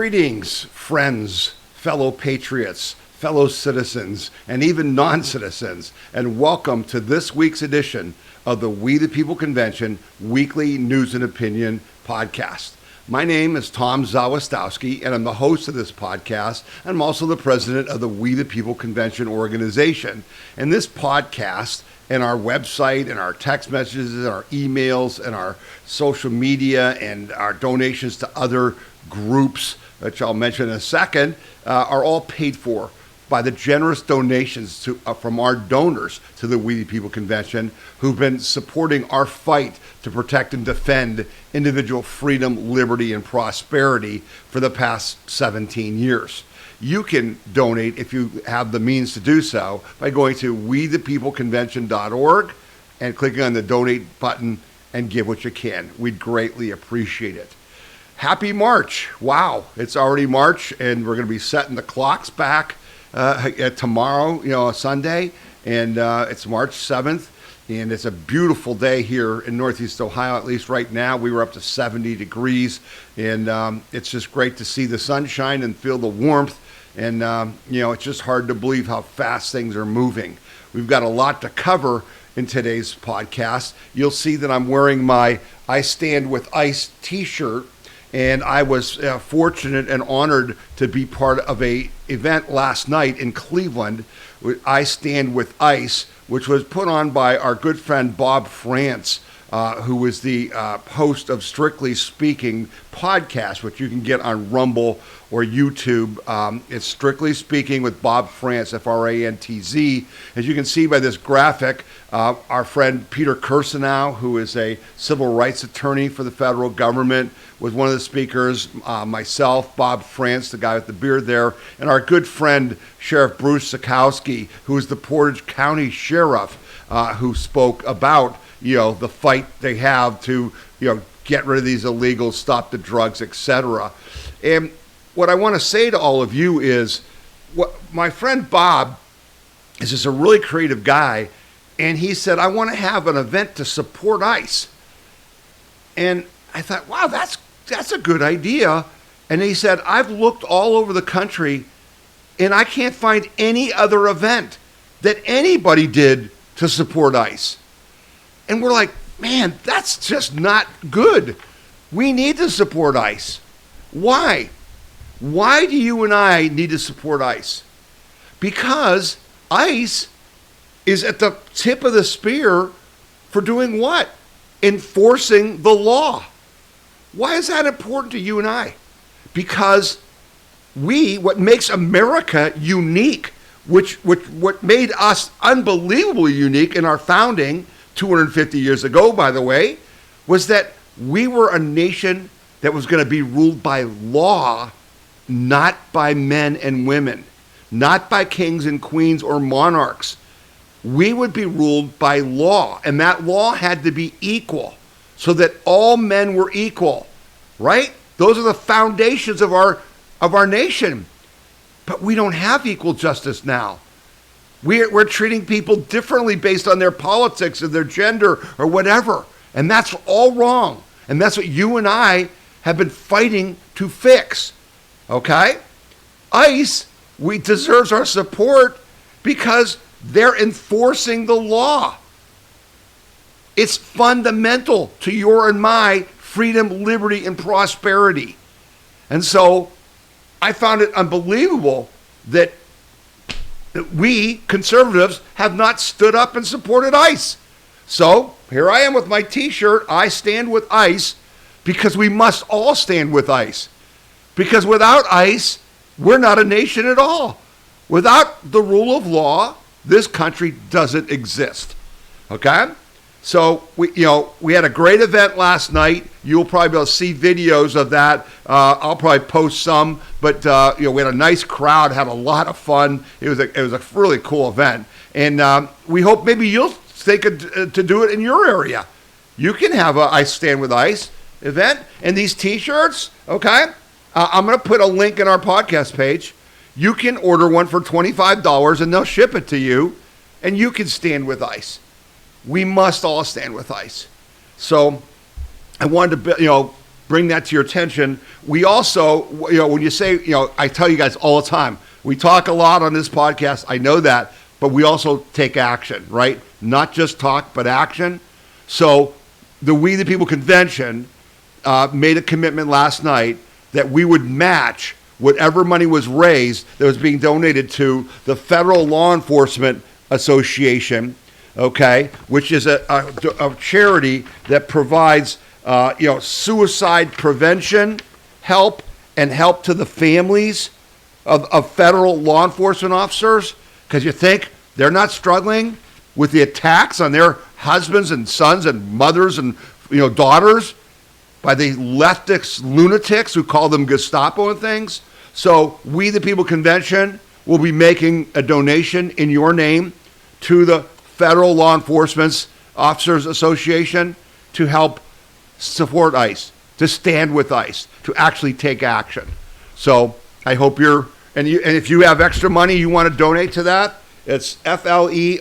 Greetings, friends, fellow patriots, fellow citizens, and even non-citizens, and welcome to this week's edition of the We the People Convention Weekly News and Opinion podcast. My name is Tom Zawistowski, and I'm the host of this podcast. I'm also the president of the We the People Convention organization. And this podcast and our website and our text messages and our emails and our social media and our donations to other groups, which I'll mention in a second, are all paid for by the generous donations from our donors to the We the People Convention, who've been supporting our fight to protect and defend individual freedom, liberty, and prosperity for the past 17 years. You can donate if you have the means to do so by going to wethepeopleconvention.org and clicking on the donate button and give what you can. We'd greatly appreciate it. Happy March. Wow, it's already March, and we're going to be setting the clocks back tomorrow, Sunday, and it's March 7th, and it's a beautiful day here in Northeast Ohio, at least right now. We were up to 70 degrees, and it's just great to see the sunshine and feel the warmth, and it's just hard to believe how fast things are moving. We've got a lot to cover in today's podcast. You'll see that I'm wearing my I Stand With ICE t-shirt, and I was fortunate and honored to be part of a event last night in Cleveland, I Stand With ICE, which was put on by our good friend Bob France, who is the host of Strictly Speaking podcast, which you can get on Rumble or YouTube. It's Strictly Speaking with Bob France, Frantz. As you can see by this graphic, our friend Peter Kirsanow, who is a civil rights attorney for the federal government, was one of the speakers. Myself, Bob France, the guy with the beard there, and our good friend Sheriff Bruce Sikowski, who is the Portage County Sheriff, who spoke about the fight they have to get rid of these illegals, stop the drugs, etc. And what I want to say to all of you is, my friend Bob is just a really creative guy, and he said, I want to have an event to support ICE. And I thought, wow, that's a good idea. And he said, I've looked all over the country, and I can't find any other event that anybody did to support ICE. And we're like, man, that's just not good. We need to support ICE. Why? Why do you and I need to support ICE? Because ICE is at the tip of the spear for doing what? Enforcing the law. Why is that important to you and I? Because what makes America unique, what made us unbelievably unique in our founding 250 years ago, by the way, was that we were a nation that was going to be ruled by law, not by men and women, not by kings and queens or monarchs. We would be ruled by law, and that law had to be equal, so that all men were equal, right? Those are the foundations of our nation. But we don't have equal justice now. We're treating people differently based on their politics or their gender or whatever. And that's all wrong. And that's what you and I have been fighting to fix. Okay? ICE deserves our support because they're enforcing the law. It's fundamental to your and my freedom, liberty, and prosperity. And so I found it unbelievable that we conservatives have not stood up and supported ICE. So here I am with my t-shirt, I Stand With ICE, because we must all stand with ICE. Because without ICE, we're not a nation at all. Without the rule of law, this country doesn't exist. Okay? So we had a great event last night. You'll probably be able to see videos of that. I'll probably post some, but we had a nice crowd, had a lot of fun. It was a really cool event, and we hope maybe you'll think to do it in your area. You can have a I Stand With ICE event, and these T-shirts. Okay, I'm going to put a link in our podcast page. You can order one for $25, and they'll ship it to you, and you can stand with ICE. We must all stand with ICE. So I wanted to, bring that to your attention. We also, when you say, I tell you guys all the time, we talk a lot on this podcast. I know that, but we also take action, right? Not just talk, but action. So the We the People Convention made a commitment last night that we would match whatever money was raised that was being donated to the Federal Law Enforcement Association, okay, which is a charity that provides suicide prevention help and help to the families of federal law enforcement officers, because you think they're not struggling with the attacks on their husbands and sons and mothers and daughters by the leftist lunatics who call them Gestapo and things. So We the People Convention will be making a donation in your name to the Federal Law Enforcement Officers Association to help support ICE, to stand with ICE, to actually take action. So I hope and if you have extra money you want to donate to that, it's FLEOA.org,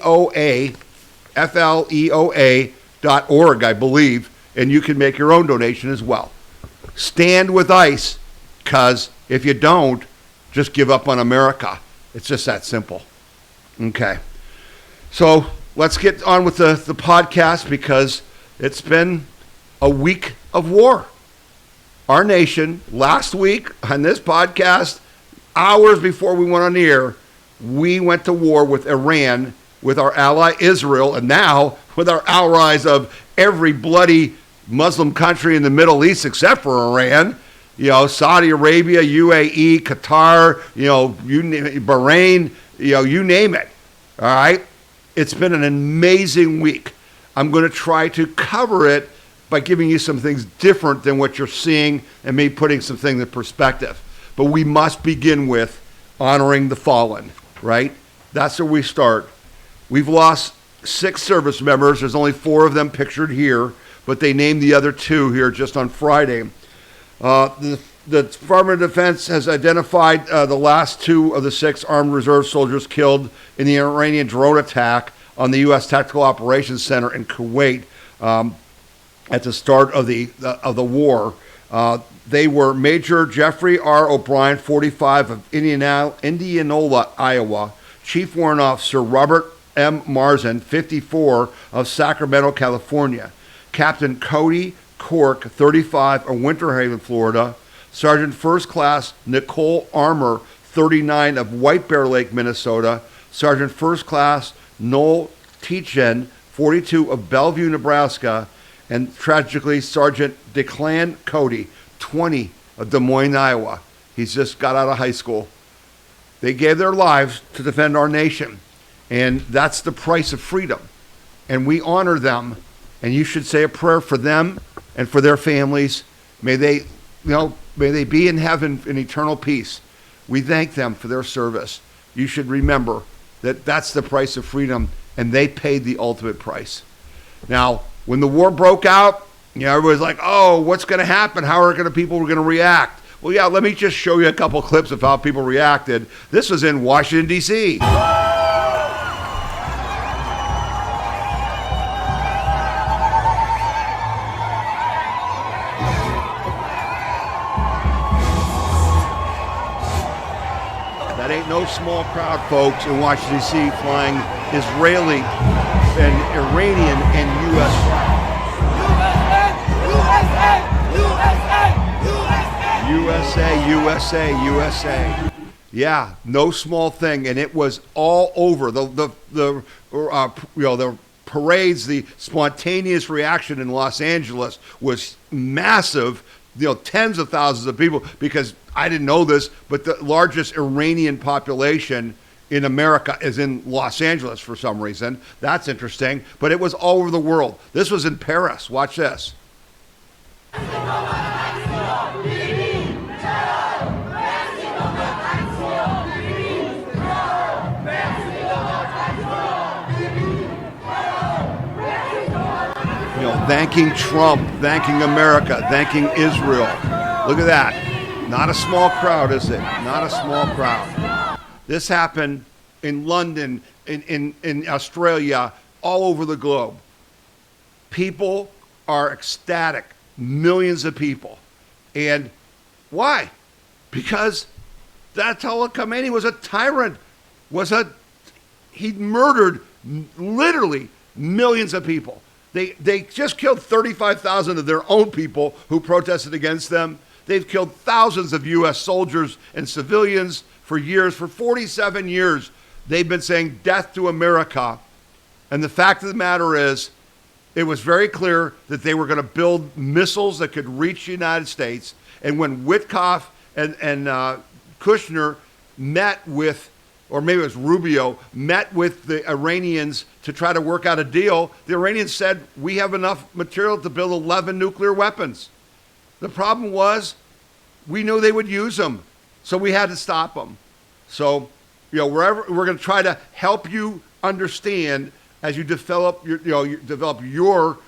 I believe, and you can make your own donation as well. Stand with ICE, because if you don't, just give up on America. It's just that simple. Okay. So let's get on with the podcast, because it's been a week of war. Our nation, last week on this podcast, hours before we went on the air, we went to war with Iran, with our ally Israel, and now with our allies of every bloody Muslim country in the Middle East except for Iran. Saudi Arabia, UAE, Qatar, Bahrain, you name it. All right? It's been an amazing week. I'm going to try to cover it by giving you some things different than what you're seeing and maybe putting some things in perspective. But we must begin with honoring the fallen, right? That's where we start. We've lost 6 service members. There's only 4 of them pictured here, but they named the other 2 here just on Friday. The Department of Defense has identified the last 2 of the 6 armed reserve soldiers killed in the Iranian drone attack on the U.S. Tactical Operations Center in Kuwait at the start of the war. They were Major Jeffrey R. O'Brien, 45, of Indianola, Iowa; Chief Warrant Officer Robert M. Marzin, 54, of Sacramento, California; Captain Cody Cork, 35, of Winter Haven, Florida; Sergeant First Class Nicole Armour, 39, of White Bear Lake, Minnesota; Sergeant First Class Noel Teachen, 42, of Bellevue, Nebraska; and tragically Sergeant Declan Cody, 20, of Des Moines, Iowa. He's just got out of high school. They gave their lives to defend our nation, and that's the price of freedom. And we honor them, and you should say a prayer for them and for their families. May they be in heaven in eternal peace. We thank them for their service. You should remember that that's the price of freedom, and they paid the ultimate price. Now, when the war broke out, everybody's like, oh, what's going to happen? How are people going to react? Well, yeah, let me just show you a couple clips of how people reacted. This was in Washington, D.C. That ain't no small crowd, folks, in Washington, D.C. flying Israeli and Iranian and U.S. flags. USA. Yeah, no small thing, and it was all over. The parades, the spontaneous reaction in Los Angeles was massive. Tens of thousands of people, because I didn't know this, but the largest Iranian population in America is in Los Angeles for some reason. That's interesting, but it was all over the world. This was in Paris. Watch this. Thanking Trump, thanking America, thanking Israel. Look at that. Not a small crowd, is it? Not a small crowd. This happened in London, in Australia, all over the globe. People are ecstatic. Millions of people. And why? Because Ayatollah Khamenei was a tyrant, he murdered literally millions of people. They just killed 35,000 of their own people who protested against them. They've killed thousands of U.S. soldiers and civilians for years. For 47 years, they've been saying death to America. And the fact of the matter is, it was very clear that they were going to build missiles that could reach the United States. And when Witkoff and Kushner met with, or maybe it was Rubio, met with the Iranians to try to work out a deal, the Iranians said, we have enough material to build 11 nuclear weapons. The problem was, we knew they would use them, so we had to stop them. So, wherever we're going to try to help you understand as you develop your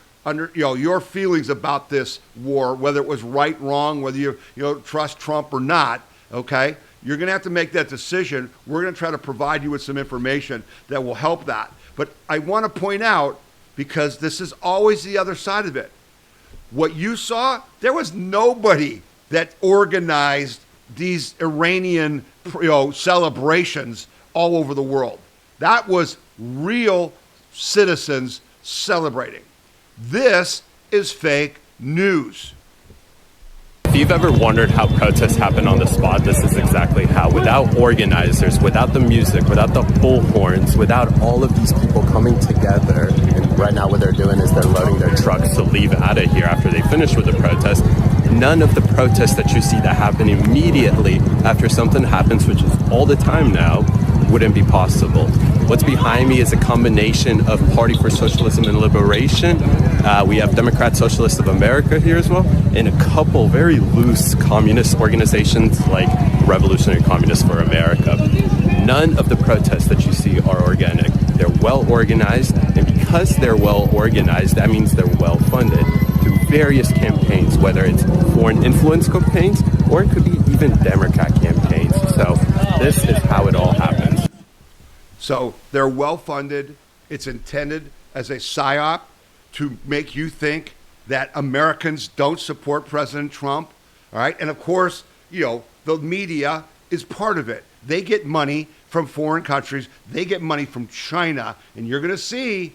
your feelings about this war, whether it was right, wrong, whether you trust Trump or not. Okay, you're going to have to make that decision. We're going to try to provide you with some information that will help that. But I want to point out, because this is always the other side of it. What you saw, there was nobody that organized these Iranian celebrations all over the world. That was real citizens celebrating. This is fake news. If you've ever wondered how protests happen on the spot, this is exactly how. Without organizers, without the music, without the bullhorns, without all of these people coming together. And right now what they're doing is they're loading their trucks to leave out of here after they finish with the protest. None of the protests that you see that happen immediately after something happens, which is all the time now, wouldn't be possible. What's behind me is a combination of Party for Socialism and Liberation. We have Democrat Socialists of America here as well, and a couple very loose communist organizations like Revolutionary Communists for America. None of the protests that you see are organic. They're well organized, and because they're well organized, that means they're well funded through various campaigns, whether it's foreign influence campaigns or it could be even Democrat campaigns. So this is how it all happens. So they're well funded. It's intended as a psyop to make you think that Americans don't support President Trump. All right. And of course, the media is part of it. They get money from foreign countries. They get money from China. And you're going to see,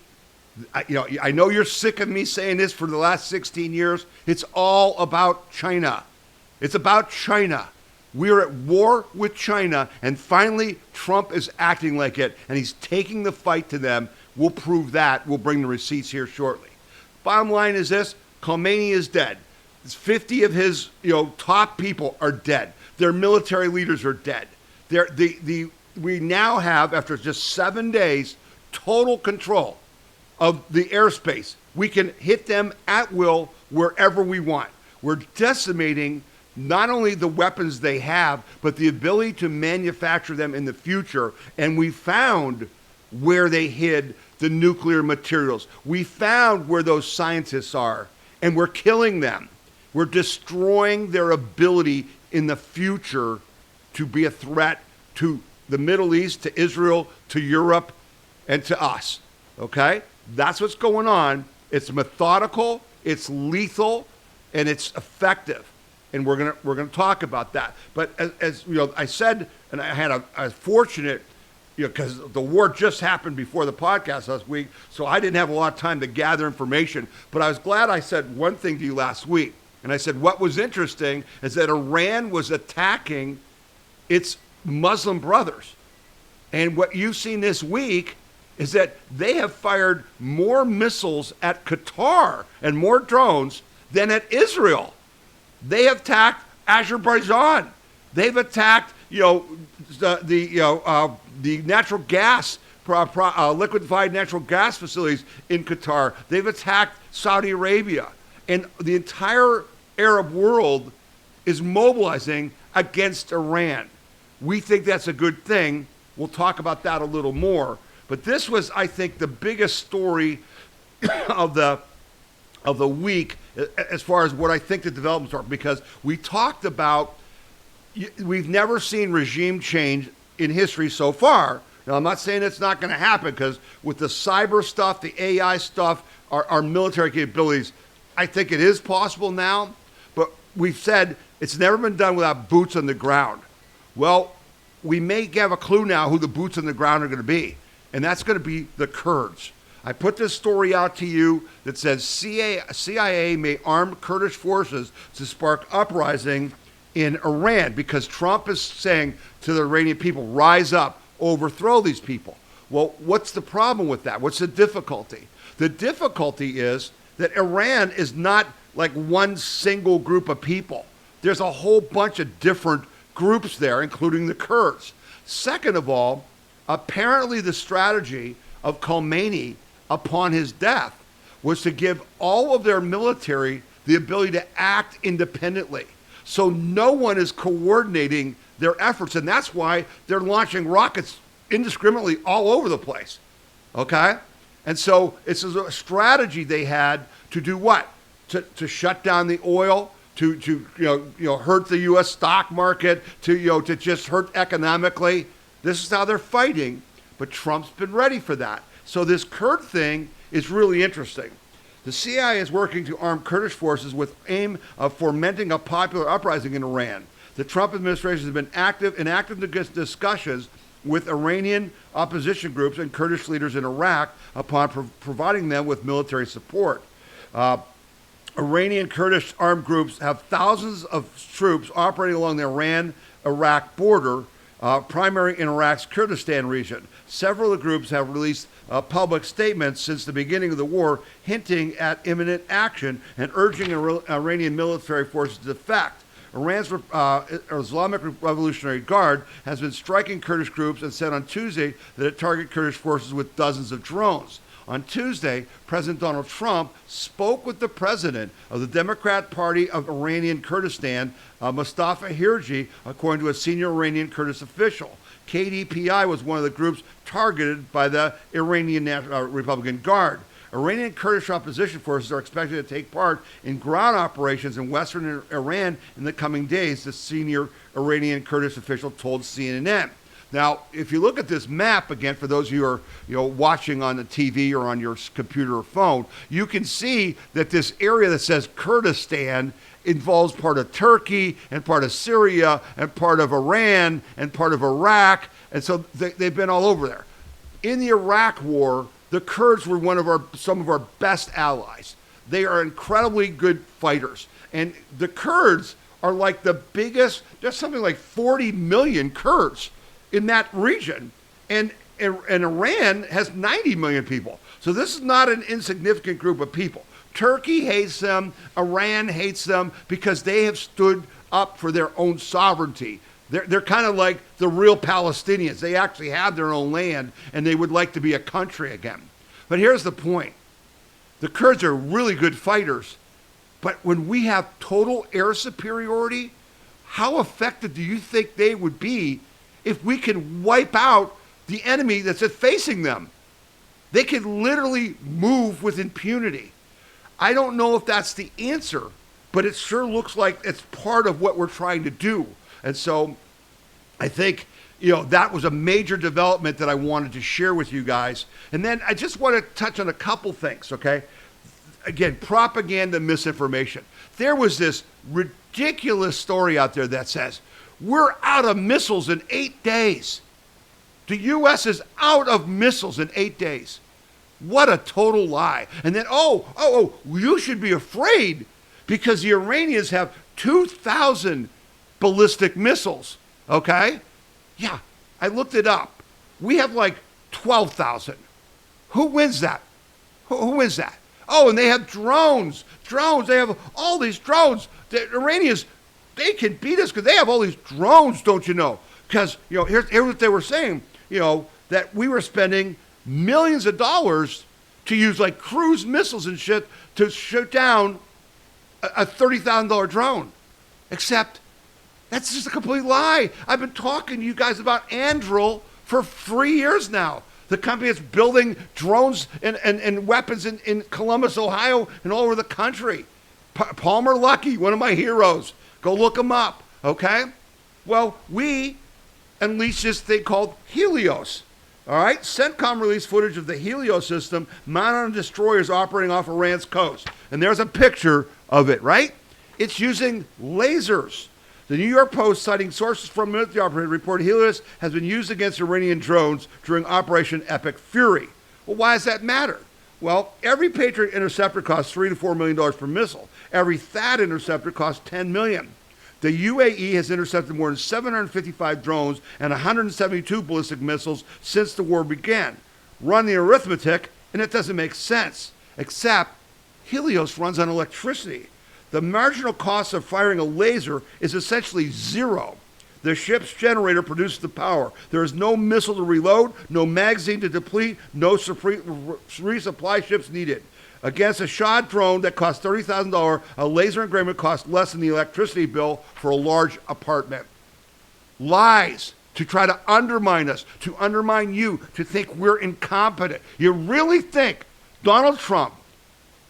I know you're sick of me saying this for the last 16 years. It's all about China. It's about China. We're at war with China, and finally Trump is acting like it, and he's taking the fight to them. We'll prove that. We'll bring the receipts here shortly. Bottom line is this: Khomeini is dead. 50 of his top people are dead. Their military leaders are dead. We now have, after just 7 days, total control of the airspace. We can hit them at will wherever we want. We're decimating not only the weapons they have, but the ability to manufacture them in the future. And we found where they hid the nuclear materials. We found where those scientists are, and we're killing them. We're destroying their ability in the future to be a threat to the Middle East, to Israel, to Europe, and to us. Okay? That's what's going on. It's methodical, it's lethal, and it's effective. And we're gonna talk about that. But as I said, and I had a fortunate, because the war just happened before the podcast last week, so I didn't have a lot of time to gather information. But I was glad I said one thing to you last week, and I said what was interesting is that Iran was attacking its Muslim brothers, and what you've seen this week is that they have fired more missiles at Qatar and more drones than at Israel. They have attacked Azerbaijan. They've attacked, the natural gas, liquefied natural gas facilities in Qatar. They've attacked Saudi Arabia, and the entire Arab world is mobilizing against Iran. We think that's a good thing. We'll talk about that a little more. But this was, I think, the biggest story of the week as far as what I think the developments are, because we talked about, we've never seen regime change in history so far. Now, I'm not saying it's not going to happen, because with the cyber stuff, the AI stuff, our military capabilities, I think it is possible now. But we've said it's never been done without boots on the ground. Well, we may have a clue now who the boots on the ground are going to be, and that's going to be the Kurds. I put this story out to you that says CIA may arm Kurdish forces to spark uprising in Iran because Trump is saying to the Iranian people, rise up, overthrow these people. Well, what's the problem with that? What's the difficulty? The difficulty is that Iran is not like one single group of people. There's a whole bunch of different groups there, including the Kurds. Second of all, apparently the strategy of Khomeini upon his death was to give all of their military the ability to act independently. So no one is coordinating their efforts, and that's why they're launching rockets indiscriminately all over the place, okay? And so it's a strategy they had to do what? To shut down the oil, to hurt the U.S. stock market, to just hurt economically. This is how they're fighting, but Trump's been ready for that. So this Kurd thing is really interesting. The CIA is working to arm Kurdish forces with aim of fomenting a popular uprising in Iran. The Trump administration has been in active discussions with Iranian opposition groups and Kurdish leaders in Iraq upon providing them with military support. Iranian Kurdish armed groups have thousands of troops operating along the Iran-Iraq border, primary in Iraq's Kurdistan region. Several of the groups have released public statements since the beginning of the war, hinting at imminent action and urging Iranian military forces to defect. Iran's Islamic Revolutionary Guard has been striking Kurdish groups and said on Tuesday that it targeted Kurdish forces with dozens of drones. On Tuesday, President Donald Trump spoke with the president of the Democrat Party of Iranian Kurdistan, Mustafa Hirji, according to a senior Iranian Kurdish official. KDPI was one of the groups targeted by the Iranian Republican Guard. Iranian Kurdish opposition forces are expected to take part in ground operations in western Iran in the coming days, the senior Iranian Kurdish official told CNN. Now, if you look at this map, again, for those of you who are watching on the TV or on your computer or phone, you can see that this area that says Kurdistan involves part of Turkey and part of Syria and part of Iran and part of Iraq. And so they've been all over there. In the Iraq war, the Kurds were some of our best allies. They are incredibly good fighters. And the Kurds are like the biggest, there's something like 40 million Kurds in that region. And Iran has 90 million people. So this is not an insignificant group of people. Turkey hates them. Iran hates them because they have stood up for their own sovereignty. They're kind of like the real Palestinians. They actually have their own land, and they would like to be a country again. But here's the point. The Kurds are really good fighters, but when we have total air superiority, how effective do you think they would be if we can wipe out the enemy that's facing them? They can literally move with impunity. I don't know if that's the answer, but it sure looks like it's part of what we're trying to do. And so I think, that was a major development that I wanted to share with you guys. And then I just want to touch on a couple things, okay? Again, propaganda, misinformation. There was this ridiculous story out there that says, we're out of missiles in 8 days. The U.S. is out of missiles in 8 days. What a total lie. And then, you should be afraid because the Iranians have 2,000 ballistic missiles, okay? Yeah, I looked it up. We have like 12,000. Who wins that? Who wins that? Oh, and they have drones. They have all these drones. The Iranians, they can beat us because they have all these drones, don't you know? Because, here's what they were saying, that we were spending millions of dollars to use like cruise missiles and shit to shoot down a $30,000 drone. Except that's just a complete lie. I've been talking to you guys about Anduril for 3 years now. The company that's building drones and weapons in Columbus, Ohio, and all over the country. Palmer Luckey, one of my heroes. Go look him up, okay? Well, we unleashed this thing called Helios. All right, CENTCOM released footage of the Helios system mounted on destroyers operating off Iran's coast. And there's a picture of it, right? It's using lasers. The New York Post, citing sources from military operators, reported Helios has been used against Iranian drones during Operation Epic Fury. Well, why does that matter? Well, every Patriot interceptor costs $3 to $4 million per missile. Every THAAD interceptor costs $10 million. The UAE has intercepted more than 755 drones and 172 ballistic missiles since the war began. Run the arithmetic, and it doesn't make sense, except Helios runs on electricity. The marginal cost of firing a laser is essentially zero. The ship's generator produces the power. There is no missile to reload, no magazine to deplete, no resupply ships needed. Against a Shah drone that costs $30,000, a laser engraving costs less than the electricity bill for a large apartment. Lies to try to undermine us, to undermine you, to think we're incompetent. You really think Donald Trump,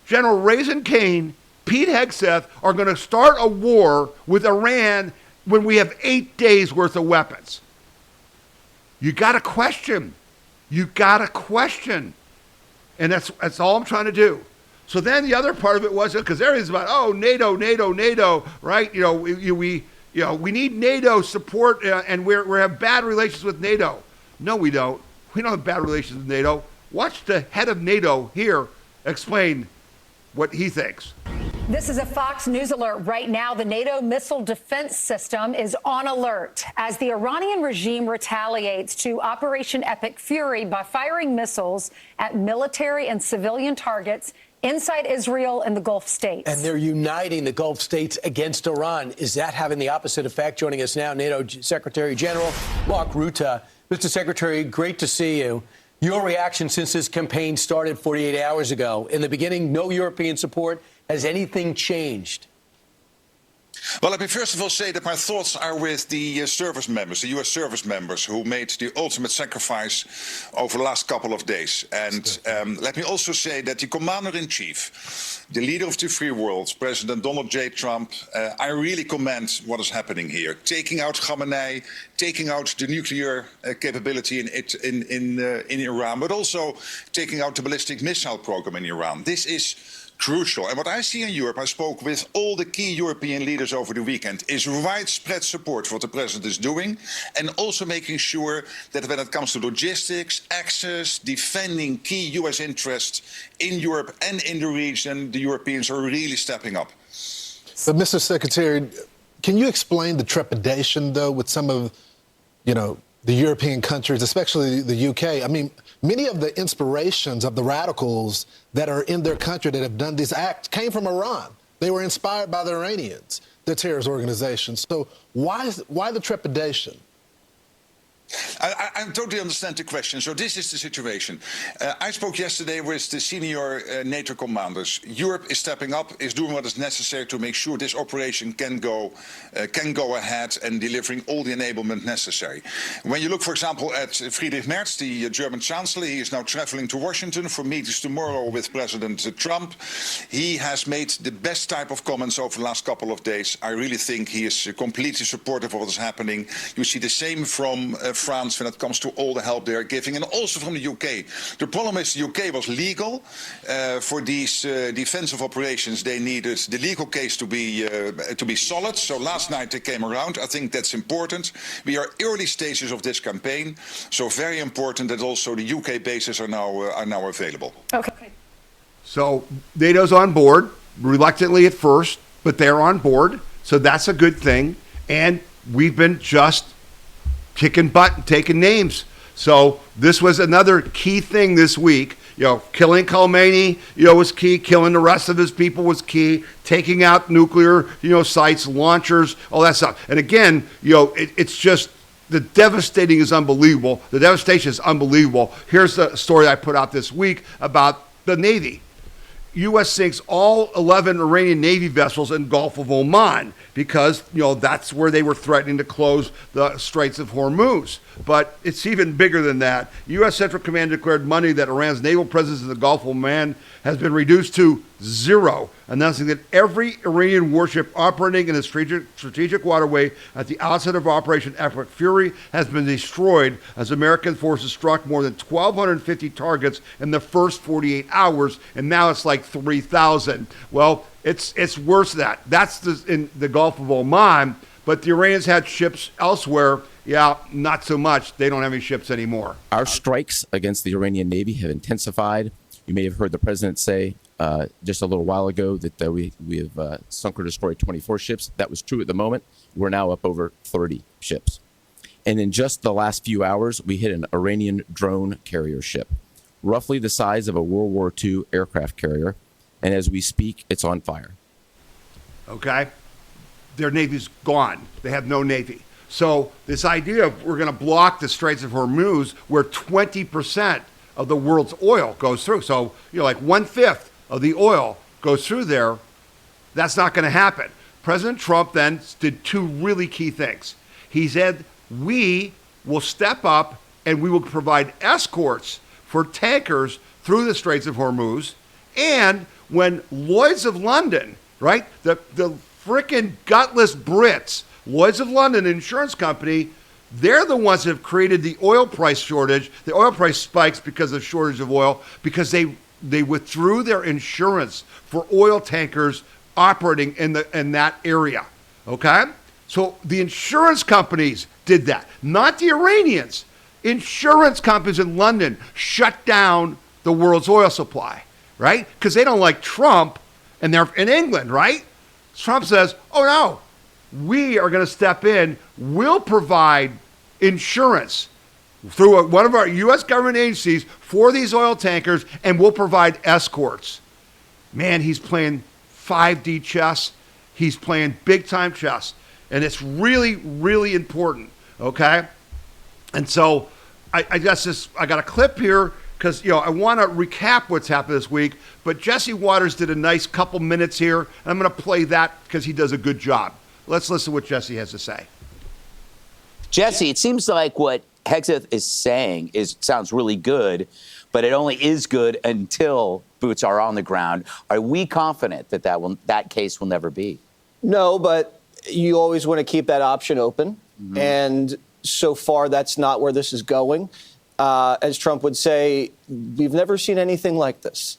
General Raisin Kane, Pete Hegseth are going to start a war with Iran when we have 8 days worth of weapons? You got to question. You got to question. And that's all I'm trying to do. So then the other part of it was, because everything's about, oh, NATO, right? We need NATO support, and we have bad relations with NATO. No, we don't. We don't have bad relations with NATO. Watch the head of NATO here explain what he thinks. This is a Fox News alert right now. The NATO missile defense system is on alert as the Iranian regime retaliates to Operation Epic Fury by firing missiles at military and civilian targets inside Israel and the Gulf states. And they're uniting the Gulf states against Iran. Is that having the opposite effect? Joining us now, NATO Secretary General Mark Rutte. Mr. Secretary, great to see you. Your reaction since this campaign started 48 hours ago. In the beginning, no European support. Has anything changed? Well, let me first of all say that my thoughts are with the service members, the U.S. service members who made the ultimate sacrifice over the last couple of days. And let me also say that the commander-in-chief, the leader of the free world, President Donald J. Trump, I really commend what is happening here. Taking out Khamenei, taking out the nuclear capability in Iran, but also taking out the ballistic missile program in Iran. This is crucial. And what I see in Europe, I spoke with all the key European leaders over the weekend, is widespread support for what the president is doing, and also making sure that when it comes to logistics, access, defending key U.S. interests in Europe and in the region, the Europeans are really stepping up. But, Mr. Secretary, can you explain the trepidation, though, with some of, the European countries, especially the UK? I mean, many of the inspirations of the radicals that are in their country that have done these acts came from Iran. They were inspired by the Iranians, the terrorist organizations. So why the trepidation? I totally understand the question. So this is the situation. I spoke yesterday with the senior NATO commanders. Europe is stepping up, is doing what is necessary to make sure this operation can go ahead and delivering all the enablement necessary. When you look, for example, at Friedrich Merz, the German Chancellor, he is now traveling to Washington for meetings tomorrow with President Trump. He has made the best type of comments over the last couple of days. I really think he is completely supportive of what is happening. You see the same from France when it comes to all the help they are giving, and also from the UK. The problem is the UK was legal. For these defensive operations, they needed the legal case to be solid. So last night they came around. I think that's important. We are early stages of this campaign, so very important that also the UK bases are now available. Okay. So NATO's on board, reluctantly at first, but they're on board. So that's a good thing. And we've been just kicking butt and taking names. So this was another key thing this week. Killing Khamenei, was key. Killing the rest of his people was key. Taking out nuclear, sites, launchers, all that stuff. And again, it's just the devastation is unbelievable. The devastation is unbelievable. Here's the story I put out this week about the Navy. U.S. sinks all 11 Iranian Navy vessels in Gulf of Oman because, that's where they were threatening to close the Straits of Hormuz. But it's even bigger than that. U.S. Central Command declared Monday that Iran's naval presence in the Gulf of Oman has been reduced to zero, announcing that every Iranian warship operating in a strategic waterway at the outset of Operation Epic Fury has been destroyed as American forces struck more than 1,250 targets in the first 48 hours, and now it's like 3,000. Well, it's worse than that. That's in the Gulf of Oman, but the Iranians had ships elsewhere. Yeah, not so much. They don't have any ships anymore. Our strikes against the Iranian Navy have intensified. You may have heard the president say just a little while ago that we have sunk or destroyed 24 ships. That was true at the moment. We're now up over 30 ships. And in just the last few hours, we hit an Iranian drone carrier ship, roughly the size of a World War II aircraft carrier. And as we speak, it's on fire. Okay? Their Navy's gone. They have no Navy. So this idea of we're going to block the Straits of Hormuz, where 20% of the world's oil goes through. So, like 1/5 of the oil goes through there. That's not going to happen. President Trump then did two really key things. He said, we will step up and we will provide escorts for tankers through the Straits of Hormuz. And when Lloyd's of London, right, the frickin' gutless Brits, Lloyd's of London insurance company, they're the ones that have created the oil price shortage. The oil price spikes because of shortage of oil, because they withdrew their insurance for oil tankers operating in that area. Okay? So the insurance companies did that, not the Iranians. Insurance companies in London shut down the world's oil supply, right? Because they don't like Trump, and they're in England, right? Trump says, oh no, we are going to step in. We'll provide insurance through one of our U.S. government agencies for these oil tankers, and we'll provide escorts. Man, he's playing 5D chess. He's playing big-time chess, and it's really, really important, okay? And so I guess I got a clip here because, I want to recap what's happened this week, but Jesse Waters did a nice couple minutes here, and I'm going to play that because he does a good job. Let's listen to what Jesse has to say. Jesse, it seems like what Hegseth is saying sounds really good, but it only is good until boots are on the ground. Are we confident that that case will never be? No, but you always want to keep that option open. Mm-hmm. And so far, that's not where this is going. As Trump would say, we've never seen anything like this.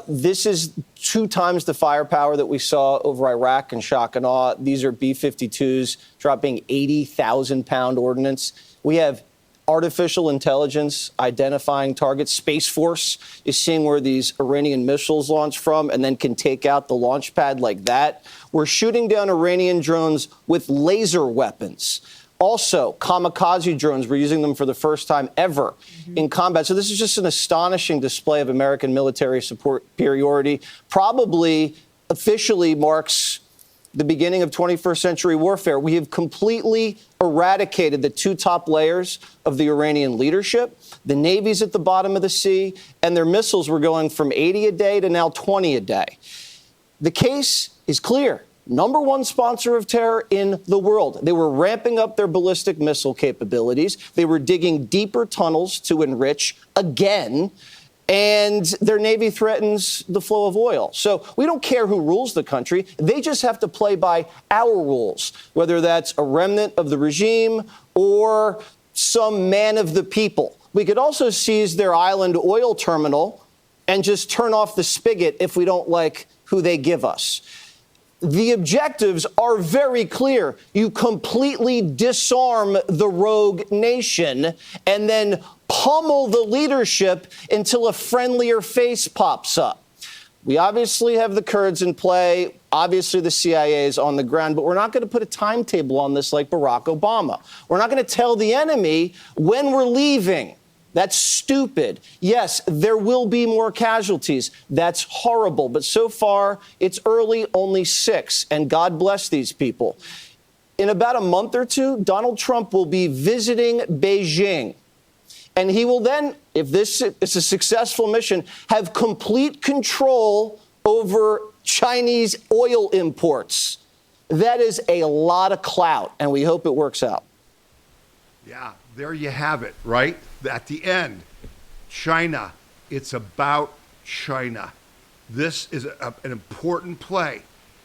This is 2 times the firepower that we saw over Iraq and shock and awe. These are B-52s dropping 80,000-pound ordnance. We have artificial intelligence identifying targets. Space Force is seeing where these Iranian missiles launch from and then can take out the launch pad like that. We're shooting down Iranian drones with laser weapons. Also, kamikaze drones, we're using them for the first time ever in combat. So this is just an astonishing display of American military superiority. Probably officially marks the beginning of 21st century warfare. We have completely eradicated the 2 top layers of the Iranian leadership. The Navy's at the bottom of the sea, and their missiles were going from 80 a day to now 20 a day. The case is clear. Number 1 sponsor of terror in the world. They were ramping up their ballistic missile capabilities. They were digging deeper tunnels to enrich again. And their Navy threatens the flow of oil. So we don't care who rules the country. They just have to play by our rules, whether that's a remnant of the regime or some man of the people. We could also seize their island oil terminal and just turn off the spigot if we don't like who they give us. The objectives are very clear. You completely disarm the rogue nation and then pummel the leadership until a friendlier face pops up. We obviously have the Kurds in play. Obviously, the CIA is on the ground, but we're not going to put a timetable on this like Barack Obama. We're not going to tell the enemy when we're leaving. That's stupid. Yes, there will be more casualties. That's horrible. But so far, it's early, only 6. And God bless these people. In about a month or 2, Donald Trump will be visiting Beijing. And he will then, if this is a successful mission, have complete control over Chinese oil imports. That is a lot of clout, and we hope it works out. Yeah, there you have it, right? At the end, China. It's about China. This is an important play.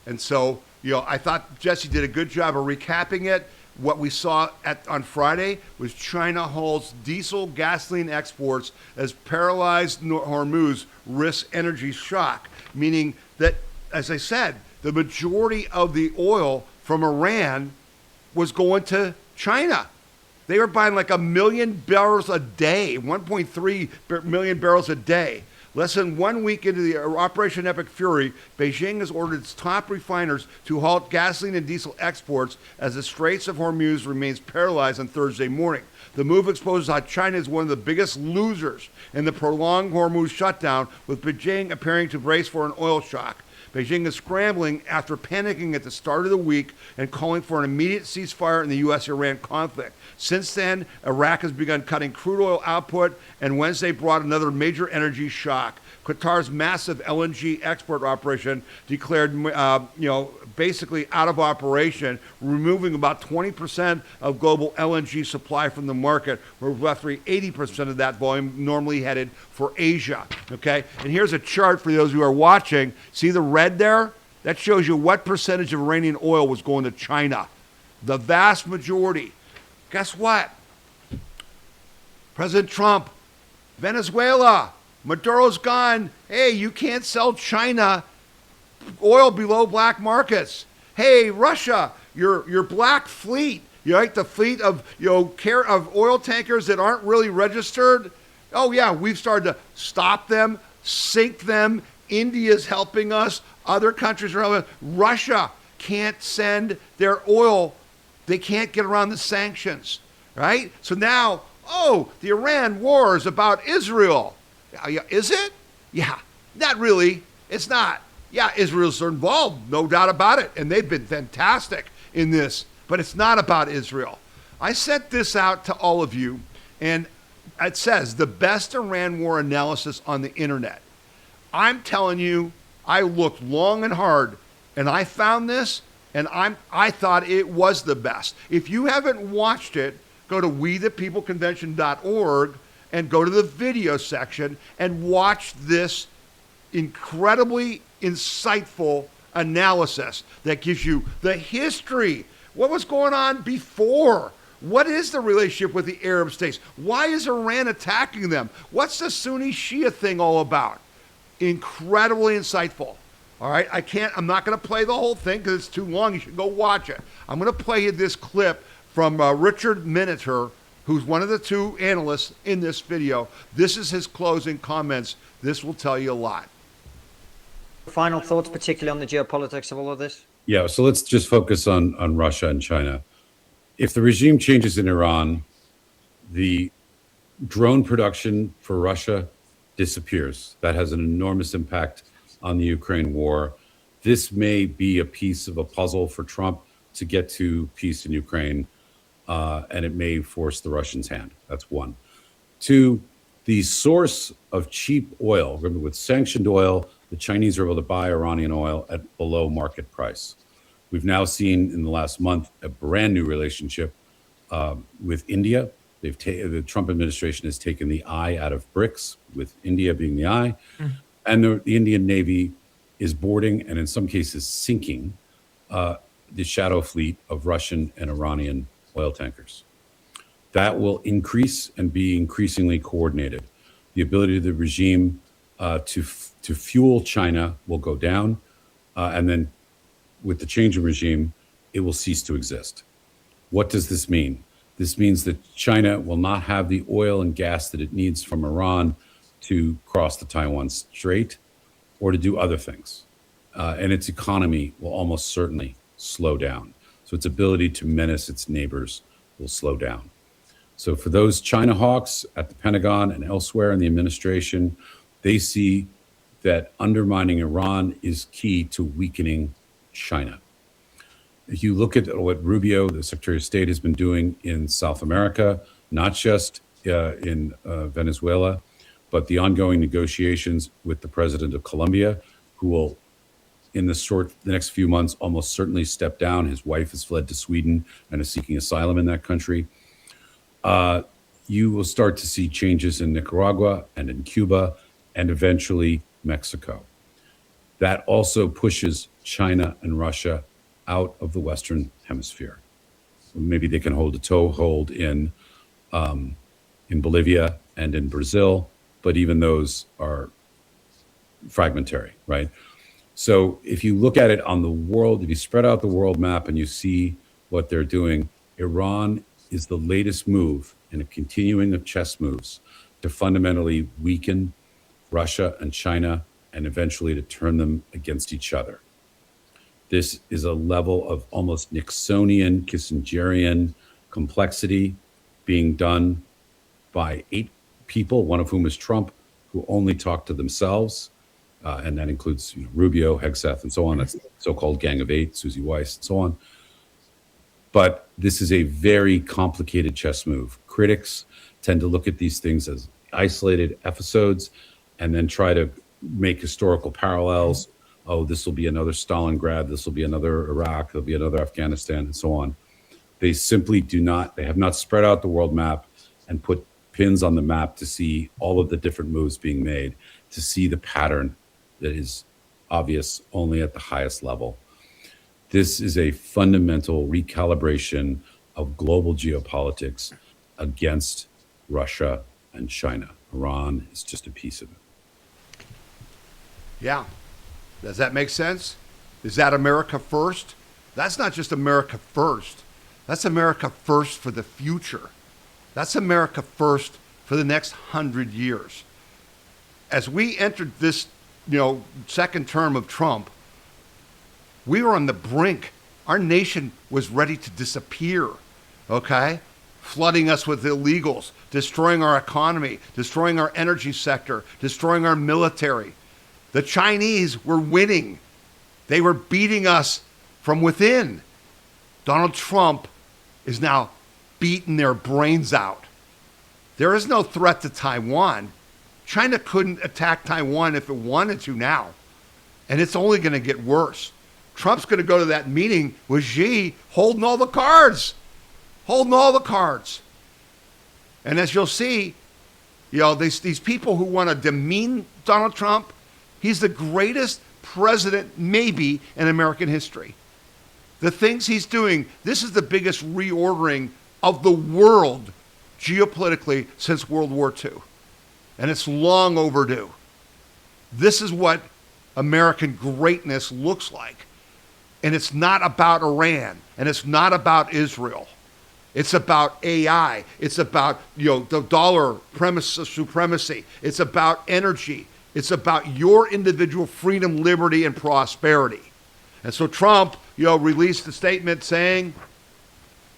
And so, I thought Jesse did a good job of recapping it. What we saw on Friday was China halts diesel gasoline exports as paralyzed Hormuz risks energy shock, meaning that, as I said, the majority of the oil from Iran was going to China. They were buying like 1 million barrels a day, 1.3 million barrels a day. Less than 1 week into the Operation Epic Fury, Beijing has ordered its top refiners to halt gasoline and diesel exports as the Straits of Hormuz remains paralyzed on Thursday morning. The move exposes how China is one of the biggest losers in the prolonged Hormuz shutdown, with Beijing appearing to brace for an oil shock. Beijing is scrambling after panicking at the start of the week and calling for an immediate ceasefire in the U.S.-Iran conflict. Since then, Iraq has begun cutting crude oil output, and Wednesday brought another major energy shock. Qatar's massive LNG export operation declared, basically out of operation, removing about 20% of global LNG supply from the market, where roughly 80% of that volume normally headed for Asia. Okay, and here's a chart for those who are watching. See the red there? That shows you what percentage of Iranian oil was going to China. The vast majority. Guess what? President Trump, Venezuela, Maduro's gone. Hey, you can't sell China oil below black markets. Hey, Russia, your black fleet, the fleet of of oil tankers that aren't really registered. Oh yeah, we've started to stop them, sink them. India's helping us. Other countries are helping us. Russia can't send their oil. They can't get around the sanctions, right? So now, the Iran war is about Israel. Is it? Yeah, not really. It's not. Yeah, Israel's involved, no doubt about it, and they've been fantastic in this, but it's not about Israel. I sent this out to all of you, and it says the best Iran war analysis on the internet. I'm telling you, I looked long and hard, and I found this, and I thought it was the best. If you haven't watched it, go to WeThePeopleConvention.org and go to the video section and watch this incredibly insightful analysis that gives you the history. What was going on before? What is the relationship with the Arab states? Why is Iran attacking them? What's the Sunni Shia thing all about? Incredibly insightful. All right, I'm not going to play the whole thing because it's too long. You should go watch it. I'm going to play you this clip from Richard Miniter, who's one of the two analysts in this video. This is his closing comments. This will tell you a lot. Final thoughts, particularly on the geopolitics of all of this? Yeah, so let's just focus on Russia and China. If the regime changes in Iran, the drone production for Russia disappears. That has an enormous impact on the Ukraine war. This may be a piece of a puzzle for Trump to get to peace in Ukraine, and it may force the Russians' hand. That's one. Two, the source of cheap oil. Remember, with sanctioned oil, the Chinese are able to buy Iranian oil at below market price. We've now seen in the last month a brand new relationship with India. The Trump administration has taken the eye out of BRICS, with India being the eye. And the Indian Navy is boarding and in some cases sinking the shadow fleet of Russian and Iranian oil tankers. That will increase and be increasingly coordinated. The ability of the regime to fuel China will go down, and then with the change in regime, it will cease to exist. What does this mean? This means that China will not have the oil and gas that it needs from Iran to cross the Taiwan Strait or to do other things. And its economy will almost certainly slow down. So its ability to menace its neighbors will slow down. So for those China hawks at the Pentagon and elsewhere in the administration, they see that undermining Iran is key to weakening China. If you look at what Rubio, the Secretary of State, has been doing in South America, not just in Venezuela, but the ongoing negotiations with the president of Colombia, who will, in the next few months, almost certainly step down. His wife has fled to Sweden and is seeking asylum in that country. You will start to see changes in Nicaragua and in Cuba and eventually Mexico. That also pushes China and Russia out of the Western Hemisphere. Maybe they can hold a toehold in Bolivia and in Brazil, but even those are fragmentary, right? So if you look at it on the world, if you spread out the world map and you see what they're doing, Iran is the latest move in a continuing of chess moves to fundamentally weaken Russia and China and eventually to turn them against each other. This is a level of almost Nixonian, Kissingerian complexity being done by 8 people, one of whom is Trump, who only talk to themselves. And that includes Rubio, Hegseth, and so on. That's the so-called Gang of 8, Susie Weiss, and so on. But this is a very complicated chess move. Critics tend to look at these things as isolated episodes and then try to make historical parallels. Oh, this will be another Stalingrad, this will be another Iraq, there'll be another Afghanistan, and so on. They simply they have not spread out the world map and put pins on the map to see all of the different moves being made, to see the pattern that is obvious only at the highest level. This is a fundamental recalibration of global geopolitics against Russia and China. Iran is just a piece of it. Yeah. Does that make sense? Is that America first? That's not just America first. That's America first for the future. That's America first for the next 100 years. As we entered this, second term of Trump, we were on the brink. Our nation was ready to disappear, okay? Flooding us with illegals, destroying our economy, destroying our energy sector, destroying our military. The Chinese were winning. They were beating us from within. Donald Trump is now beating their brains out. There is no threat to Taiwan. China couldn't attack Taiwan if it wanted to now. And it's only going to get worse. Trump's going to go to that meeting with Xi holding all the cards. Holding all the cards. And as you'll see, these people who want to demean Donald Trump, he's the greatest president maybe in American history. The things he's doing, this is the biggest reordering of the world geopolitically since World War II. And it's long overdue. This is what American greatness looks like. And it's not about Iran, and it's not about Israel. It's about AI. It's about the dollar supremacy. It's about energy. It's about your individual freedom, liberty, and prosperity. And so Trump, released a statement saying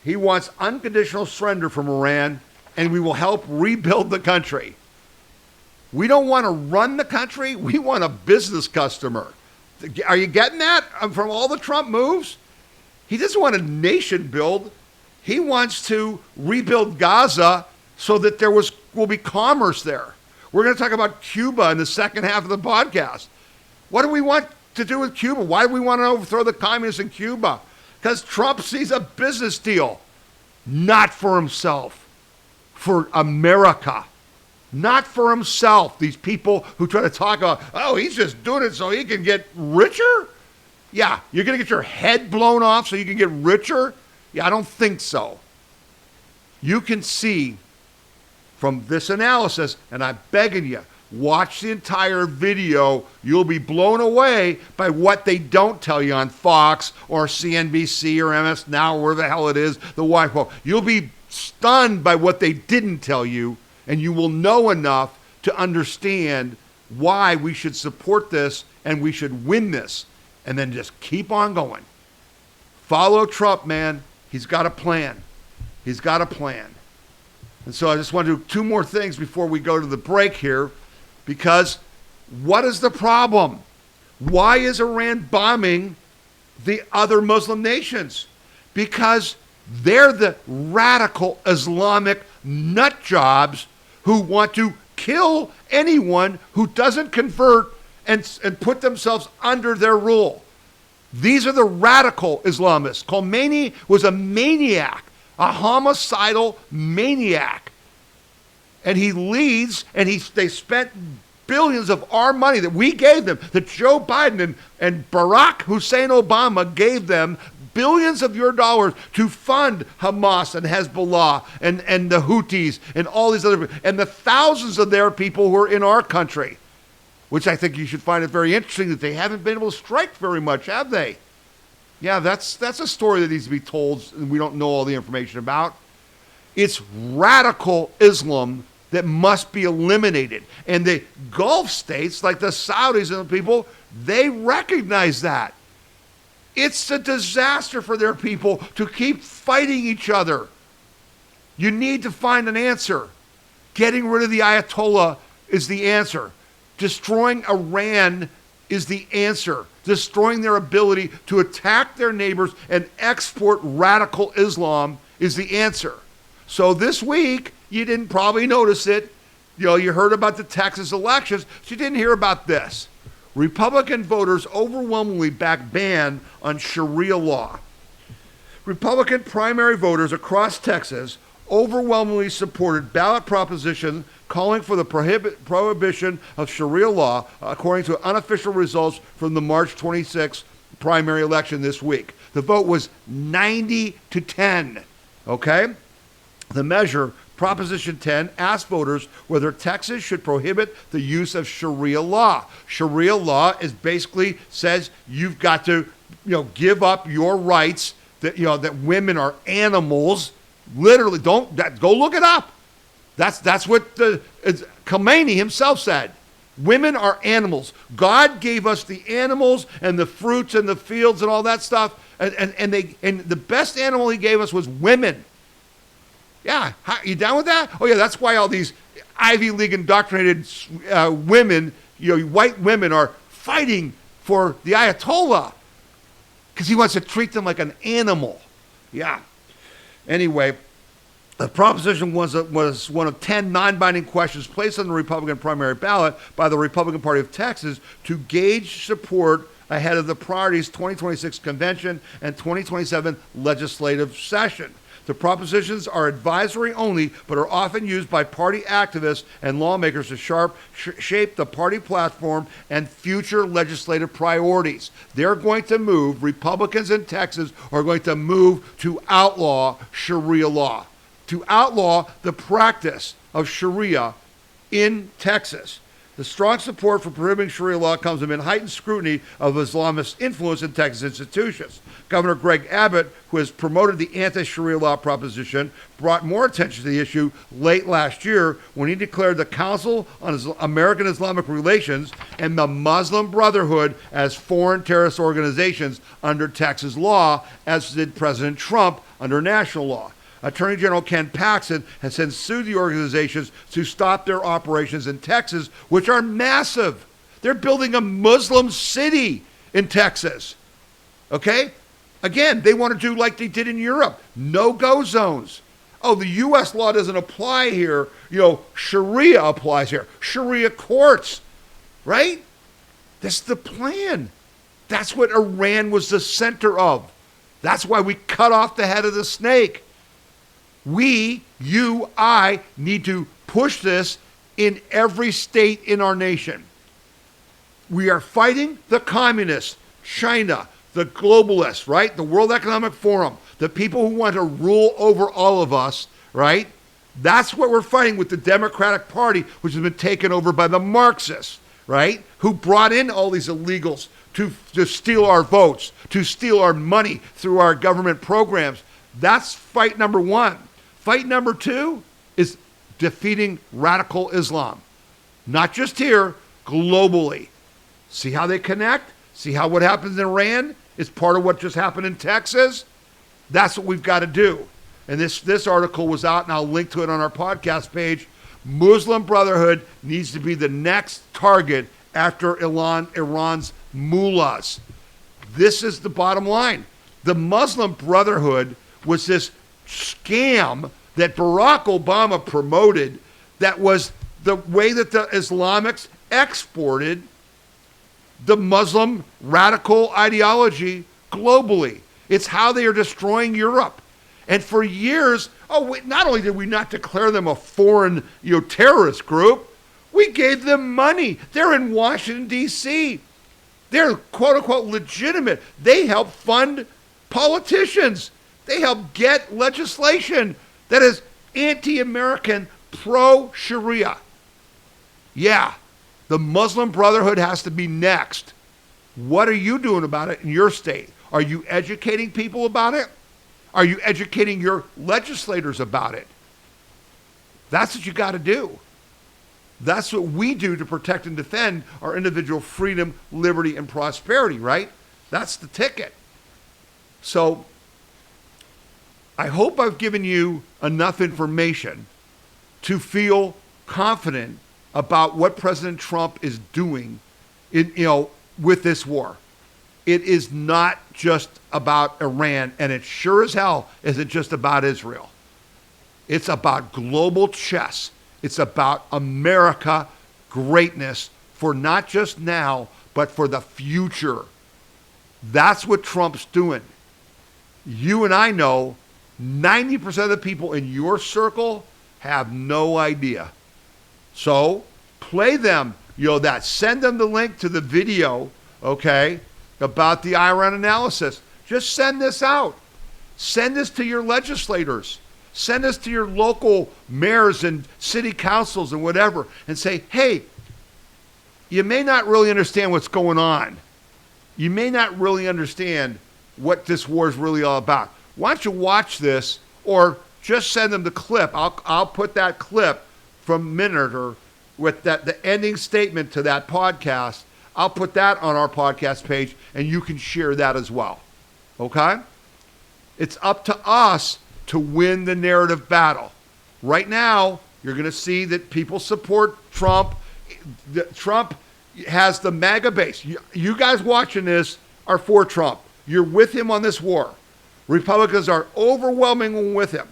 he wants unconditional surrender from Iran, and we will help rebuild the country. We don't want to run the country. We want a business customer. Are you getting that from all the Trump moves? He doesn't want a nation build. He wants to rebuild Gaza so that there will be commerce there. We're going to talk about Cuba in the second half of the podcast. What do we want to do with Cuba? Why do we want to overthrow the communists in Cuba? Because Trump sees a business deal, not for himself, for America. Not for himself. These people who try to talk about, he's just doing it so he can get richer? Yeah, you're going to get your head blown off so you can get richer? Yeah, I don't think so. You can see from this analysis, and I'm begging you, watch the entire video. You'll be blown away by what they don't tell you on Fox or CNBC or MS Now, or where the hell it is, the Whitehouse. You'll be stunned by what they didn't tell you. And you will know enough to understand why we should support this and we should win this. And then just keep on going. Follow Trump, man. He's got a plan. He's got a plan. And so I just want to do 2 more things before we go to the break here. Because what is the problem? Why is Iran bombing the other Muslim nations? Because they're the radical Islamic nut jobs who want to kill anyone who doesn't convert and put themselves under their rule. These are the radical Islamists. Khomeini was a maniac, a homicidal maniac. And he leads, and they spent billions of our money that we gave them, that Joe Biden and Barack Hussein Obama gave them, billions of your dollars to fund Hamas and Hezbollah and the Houthis and all these other, and the thousands of their people who are in our country, which I think you should find it very interesting that they haven't been able to strike very much, have they? Yeah, that's a story that needs to be told and we don't know all the information about. It's radical Islam that must be eliminated. And the Gulf states, like the Saudis and the people, they recognize that. It's a disaster for their people to keep fighting each other. You need to find an answer. Getting rid of the Ayatollah is the answer. Destroying Iran is the answer. Destroying their ability to attack their neighbors and export radical Islam is the answer. So this week, you didn't probably notice it. You heard about the Texas elections, but you didn't hear about this. Republican voters overwhelmingly backed ban on Sharia law. Republican primary voters across Texas overwhelmingly supported ballot propositions calling for the prohibition of Sharia law, according to unofficial results from the March 26th primary election this week. The vote was 90-10, okay? The measure, Proposition 10, asked voters whether Texas should prohibit the use of Sharia law. Sharia law is basically says you've got to, give up your rights that that women are animals. Literally, go look it up. That's what Khomeini himself said. Women are animals. God gave us the animals and the fruits and the fields and all that stuff, and the best animal He gave us was women. Yeah, you down with that? Oh yeah, that's why all these Ivy League indoctrinated women, white women, are fighting for the Ayatollah because he wants to treat them like an animal. Yeah. Anyway, the proposition was one of 10 non-binding questions placed on the Republican primary ballot by the Republican Party of Texas to gauge support ahead of the Priorities 2026 convention and 2027 legislative session. The propositions are advisory only, but are often used by party activists and lawmakers to shape the party platform and future legislative priorities. They're going to move, Republicans in Texas are going to move to outlaw Sharia law, to outlaw the practice of Sharia in Texas. The strong support for prohibiting Sharia law comes amid heightened scrutiny of Islamist influence in Texas institutions. Governor Greg Abbott, who has promoted the anti-Sharia law proposition, brought more attention to the issue late last year when he declared the Council on American Islamic Relations and the Muslim Brotherhood as foreign terrorist organizations under Texas law, as did President Trump under national law. Attorney General Ken Paxton has since sued the organizations to stop their operations in Texas, which are massive. They're building a Muslim city in Texas. Okay? Again, they want to do like they did in Europe, no-go zones. Oh, the U.S. law doesn't apply here. Sharia applies here. Sharia courts, right? That's the plan. That's what Iran was the center of. That's why we cut off the head of the snake. I need to push this in every state in our nation. We are fighting the communists, China, the globalists, right? The World Economic Forum, the people who want to rule over all of us, right? That's what we're fighting with the Democratic Party, which has been taken over by the Marxists, right? Who brought in all these illegals to steal our votes, to steal our money through our government programs. That's fight number one. Fight number two is defeating radical Islam. Not just here, globally. See how they connect? See how what happens in Iran is part of what just happened in Texas? That's what we've got to do. And this article was out, and I'll link to it on our podcast page. Muslim Brotherhood needs to be the next target after Iran's mullahs. This is the bottom line. The Muslim Brotherhood was this scam that Barack Obama promoted that was the way that the Islamics exported the Muslim radical ideology globally. It's how they are destroying Europe. And for years, not only did we not declare them a foreign terrorist group, we We gave them money. They're in Washington, D.C. They're quote unquote legitimate. They help fund politicians. They help get legislation that is anti-American, pro-Sharia. Yeah, the Muslim Brotherhood has to be next. What are you doing about it in your state? Are you educating people about it? Are you educating your legislators about it? That's what you got to do. That's what we do to protect and defend our individual freedom, liberty, and prosperity, right? That's the ticket. So I hope I've given you enough information to feel confident about what President Trump is doing with this war. It is not just about Iran, and it sure as hell isn't just about Israel. It's about global chess. It's about America greatness for not just now, but for the future. That's what Trump's doing. You and I know 90% of the people in your circle have no idea. So play them, send them the link to the video, okay, about the Iran analysis. Just send this out. Send this to your legislators. Send this to your local mayors and city councils and whatever, and say, hey, you may not really understand what's going on. You may not really understand what this war is really all about. Why don't you watch this, or just send them the clip. I'll put that clip from Miniter with the ending statement to that podcast. I'll put that on our podcast page, and you can share that as well. Okay? It's up to us to win the narrative battle. Right now, you're going to see that people support Trump. Trump has the MAGA base. You guys watching this are for Trump. You're with him on this war. Republicans are overwhelmingly with him.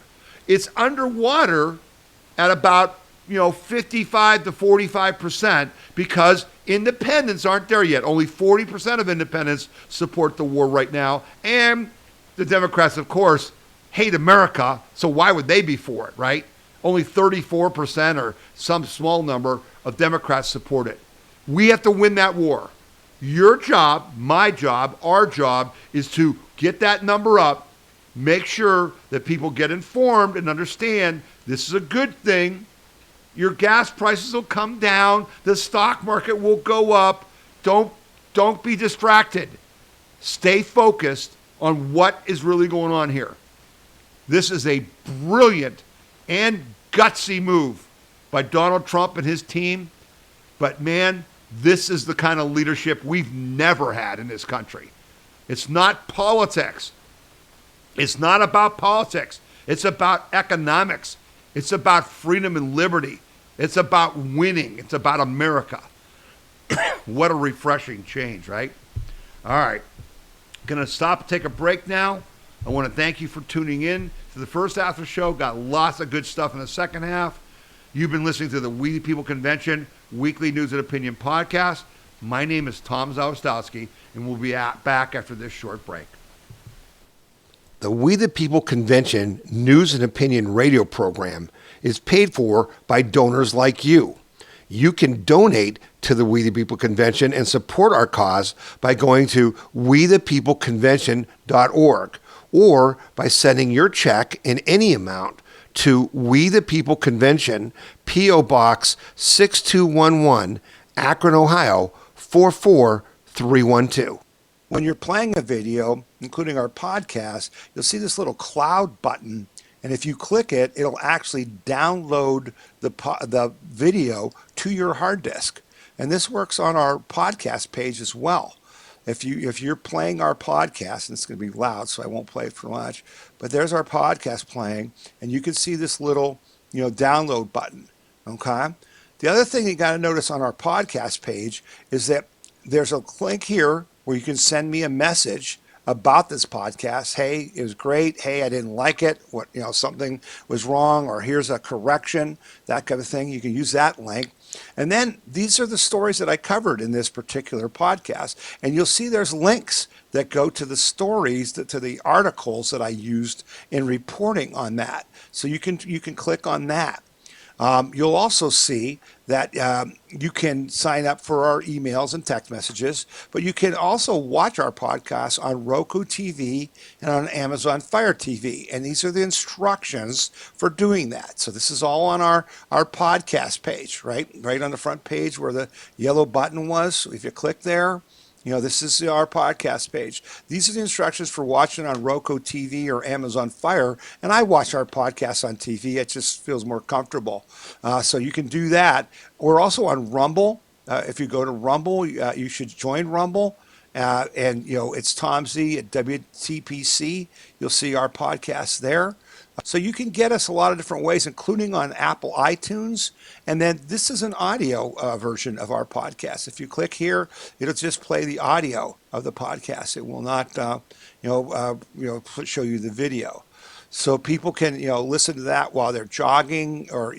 It's underwater at about 55 to 45% because independents aren't there yet. Only 40% of independents support the war right now. And the Democrats, of course, hate America, so why would they be for it, right? Only 34% or some small number of Democrats support it. We have to win that war. Your job, my job, our job is to get that number up, make sure that people get informed and understand this is a good thing. Your gas prices will come down. The stock market will go up. Don't be distracted. Stay focused on what is really going on here. This is a brilliant and gutsy move by Donald Trump and his team. But man, this is the kind of leadership we've never had in this country. It's not politics. It's not about politics. It's about economics. It's about freedom and liberty. It's about winning. It's about America. What a refreshing change, right? All right. Going to stop and take a break now. I want to thank you for tuning in to the first half of the show. Got lots of good stuff in the second half. You've been listening to the We the People Convention Weekly News and Opinion podcast. My name is Tom Zawistowski, and we'll be back after this short break. The We the People Convention News and Opinion radio program is paid for by donors like you. You can donate to the We the People Convention and support our cause by going to wethepeopleconvention.org or by sending your check in any amount to We the People Convention, P.O. Box 6211, Akron, Ohio 44312. When you're playing a video, including our podcast, you'll see this little cloud button, and if you click it, it'll actually download the video to your hard disk. And this works on our podcast page as well. If you're playing our podcast, and it's going to be loud, so I won't play it for much, but there's our podcast playing, and you can see this little, download button. Okay. The other thing you got to notice on our podcast page is that there's a link here where you can send me a message about this podcast. Hey, it was great. Hey, I didn't like it. Something was wrong, or here's a correction, that kind of thing. You can use that link. And then these are the stories that I covered in this particular podcast. And you'll see there's links that go to the stories, to the articles that I used in reporting on that. So you can click on that. You'll also see that you can sign up for our emails and text messages, but you can also watch our podcast on Roku TV and on Amazon Fire TV. And these are the instructions for doing that. So this is all on our podcast page, right on the front page where the yellow button was. So if you click there, this is our podcast page. These are the instructions for watching on Roku TV or Amazon Fire. And I watch our podcast on TV. It just feels more comfortable. So you can do that. We're also on Rumble. If you go to Rumble, you should join Rumble. And it's Tom Z at WTPC. You'll see our podcast there. So you can get us a lot of different ways, including on Apple iTunes. And then this is an audio version of our podcast. If you click here, it'll just play the audio of the podcast. It will not, show you the video. So people can, listen to that while they're jogging or,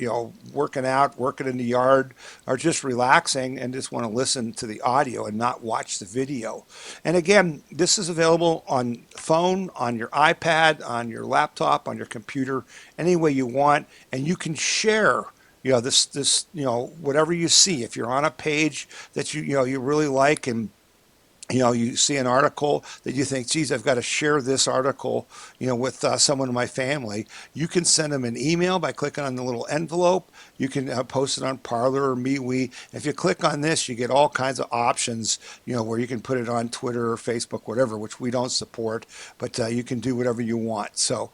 working out, working in the yard, or just relaxing and just want to listen to the audio and not watch the video. And again, this is available on phone, on your iPad, on your laptop, on your computer, any way you want. And you can share, this, whatever you see. If you're on a page that you really like and you see an article that you think, geez, I've got to share this article, with someone in my family. You can send them an email by clicking on the little envelope. You can post it on Parler or MeWe. If you click on this, you get all kinds of options, where you can put it on Twitter or Facebook, whatever, which we don't support, but you can do whatever you want. So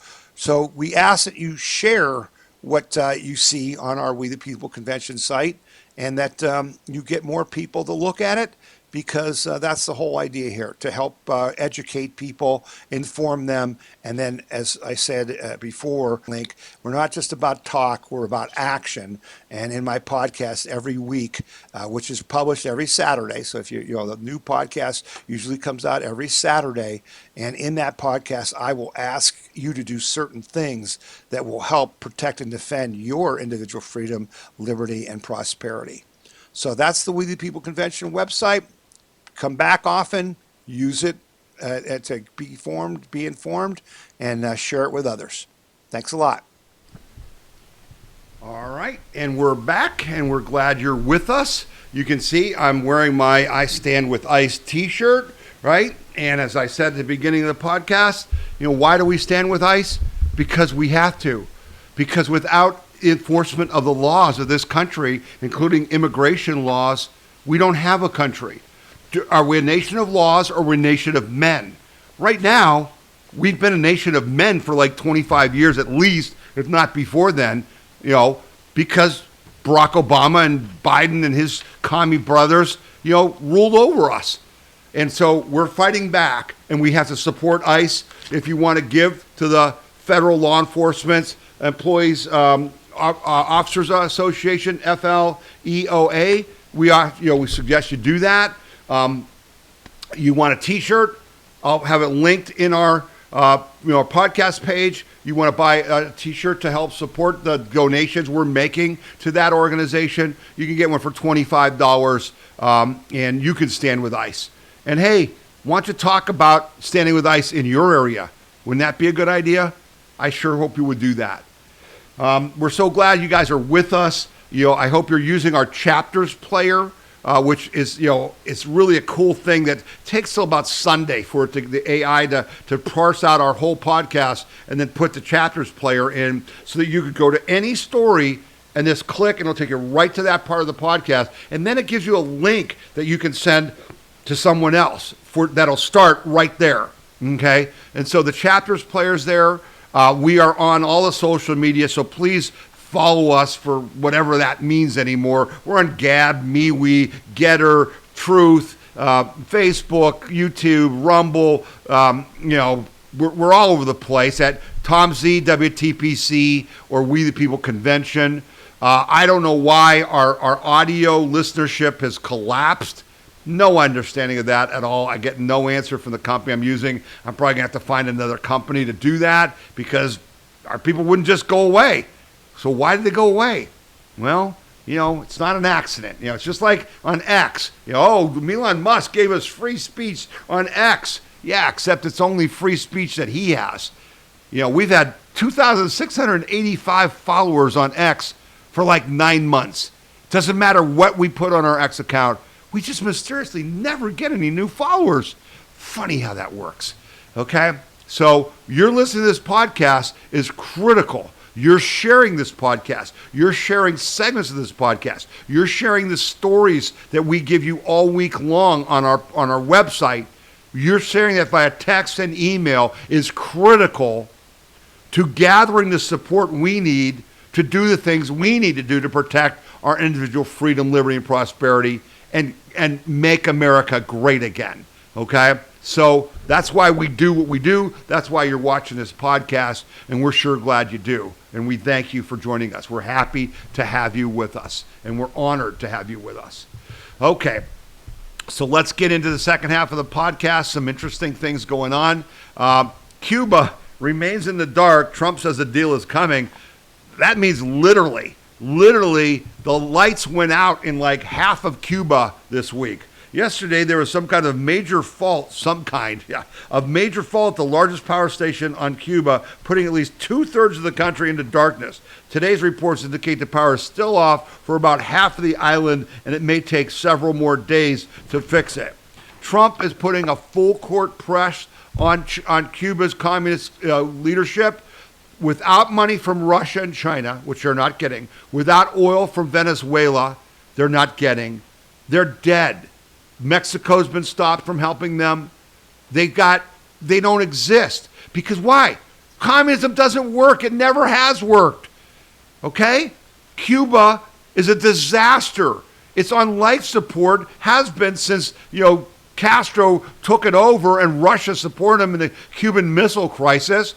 we ask that you share what you see on our We the People Convention site, and that you get more people to look at it, because that's the whole idea here, to help educate people, inform them. And then, as I said before, Link, we're not just about talk, we're about action. And in my podcast every week, which is published every Saturday, so if the new podcast usually comes out every Saturday, and in that podcast, I will ask you to do certain things that will help protect and defend your individual freedom, liberty, and prosperity. So that's the We the People Convention website. Come back often, use it to be informed, and share it with others. Thanks a lot. All right, and we're back, and we're glad you're with us. You can see I'm wearing my I Stand With ICE t-shirt, right? And as I said at the beginning of the podcast, why do we stand with ICE? Because we have to. Because without enforcement of the laws of this country, including immigration laws, we don't have a country. Are we a nation of laws or are we a nation of men? Right now, we've been a nation of men for like 25 years at least, if not before then, because Barack Obama and Biden and his commie brothers, ruled over us. And so we're fighting back, and we have to support ICE. If you want to give to the Federal Law Enforcement Employees Officers Association, FLEOA, we suggest you do that. You want a t-shirt, I'll have it linked in our podcast page. You want to buy a t-shirt to help support the donations we're making to that organization, you can get one for $25, and you can stand with ICE. And hey, why don't you talk about standing with ICE in your area? Wouldn't that be a good idea? I sure hope you would do that. We're so glad you guys are with us. I hope you're using our chapters player, which is, it's really a cool thing that takes till about Sunday for it the AI to parse out our whole podcast and then put the chapters player in so that you could go to any story and just click and it'll take you right to that part of the podcast. And then it gives you a link that you can send to someone else that'll start right there. Okay. And so the chapters player's there. We are on all the social media, so please follow us for whatever that means anymore. We're on Gab, MeWe, Getter, Truth, Facebook, YouTube, Rumble. We're all over the place at Tom Z, WTPC, or We the People Convention. I don't know why our audio listenership has collapsed. No understanding of that at all. I get no answer from the company I'm using. I'm probably going to have to find another company to do that because our people wouldn't just go away. So why did they go away? Well, it's not an accident. It's just like on X. Elon Musk gave us free speech on X. Yeah, except it's only free speech that he has. We've had 2,685 followers on X for like 9 months. Doesn't matter what we put on our X account. We just mysteriously never get any new followers. Funny how that works. Okay? So you're listening to this podcast is critical. You're sharing this podcast. You're sharing segments of this podcast. You're sharing the stories that we give you all week long on our website. You're sharing that via text and email is critical to gathering the support we need to do the things we need to do to protect our individual freedom, liberty, and prosperity and make America great again. Okay? So that's why we do what we do. That's why you're watching this podcast, and we're sure glad you do. And we thank you for joining us. We're happy to have you with us, and we're honored to have you with us. Okay, so let's get into the second half of the podcast. Some interesting things going on. Cuba remains in the dark. Trump says the deal is coming. That means literally, the lights went out in like half of Cuba this week. Yesterday, there was some kind of major fault, of major fault at the largest power station on Cuba, putting at least 2/3 of the country into darkness. Today's reports indicate the power is still off for about half of the island, and it may take several more days to fix it. Trump is putting a full court press on Cuba's communist leadership. Without money from Russia and China, which they're not getting, without oil from Venezuela, they're not getting, they're dead. Mexico's been stopped from helping them. They don't exist. Because why? Communism doesn't work. It never has worked. Okay? Cuba is a disaster. It's on life support, has been since, Castro took it over and Russia supported him in the Cuban Missile Crisis.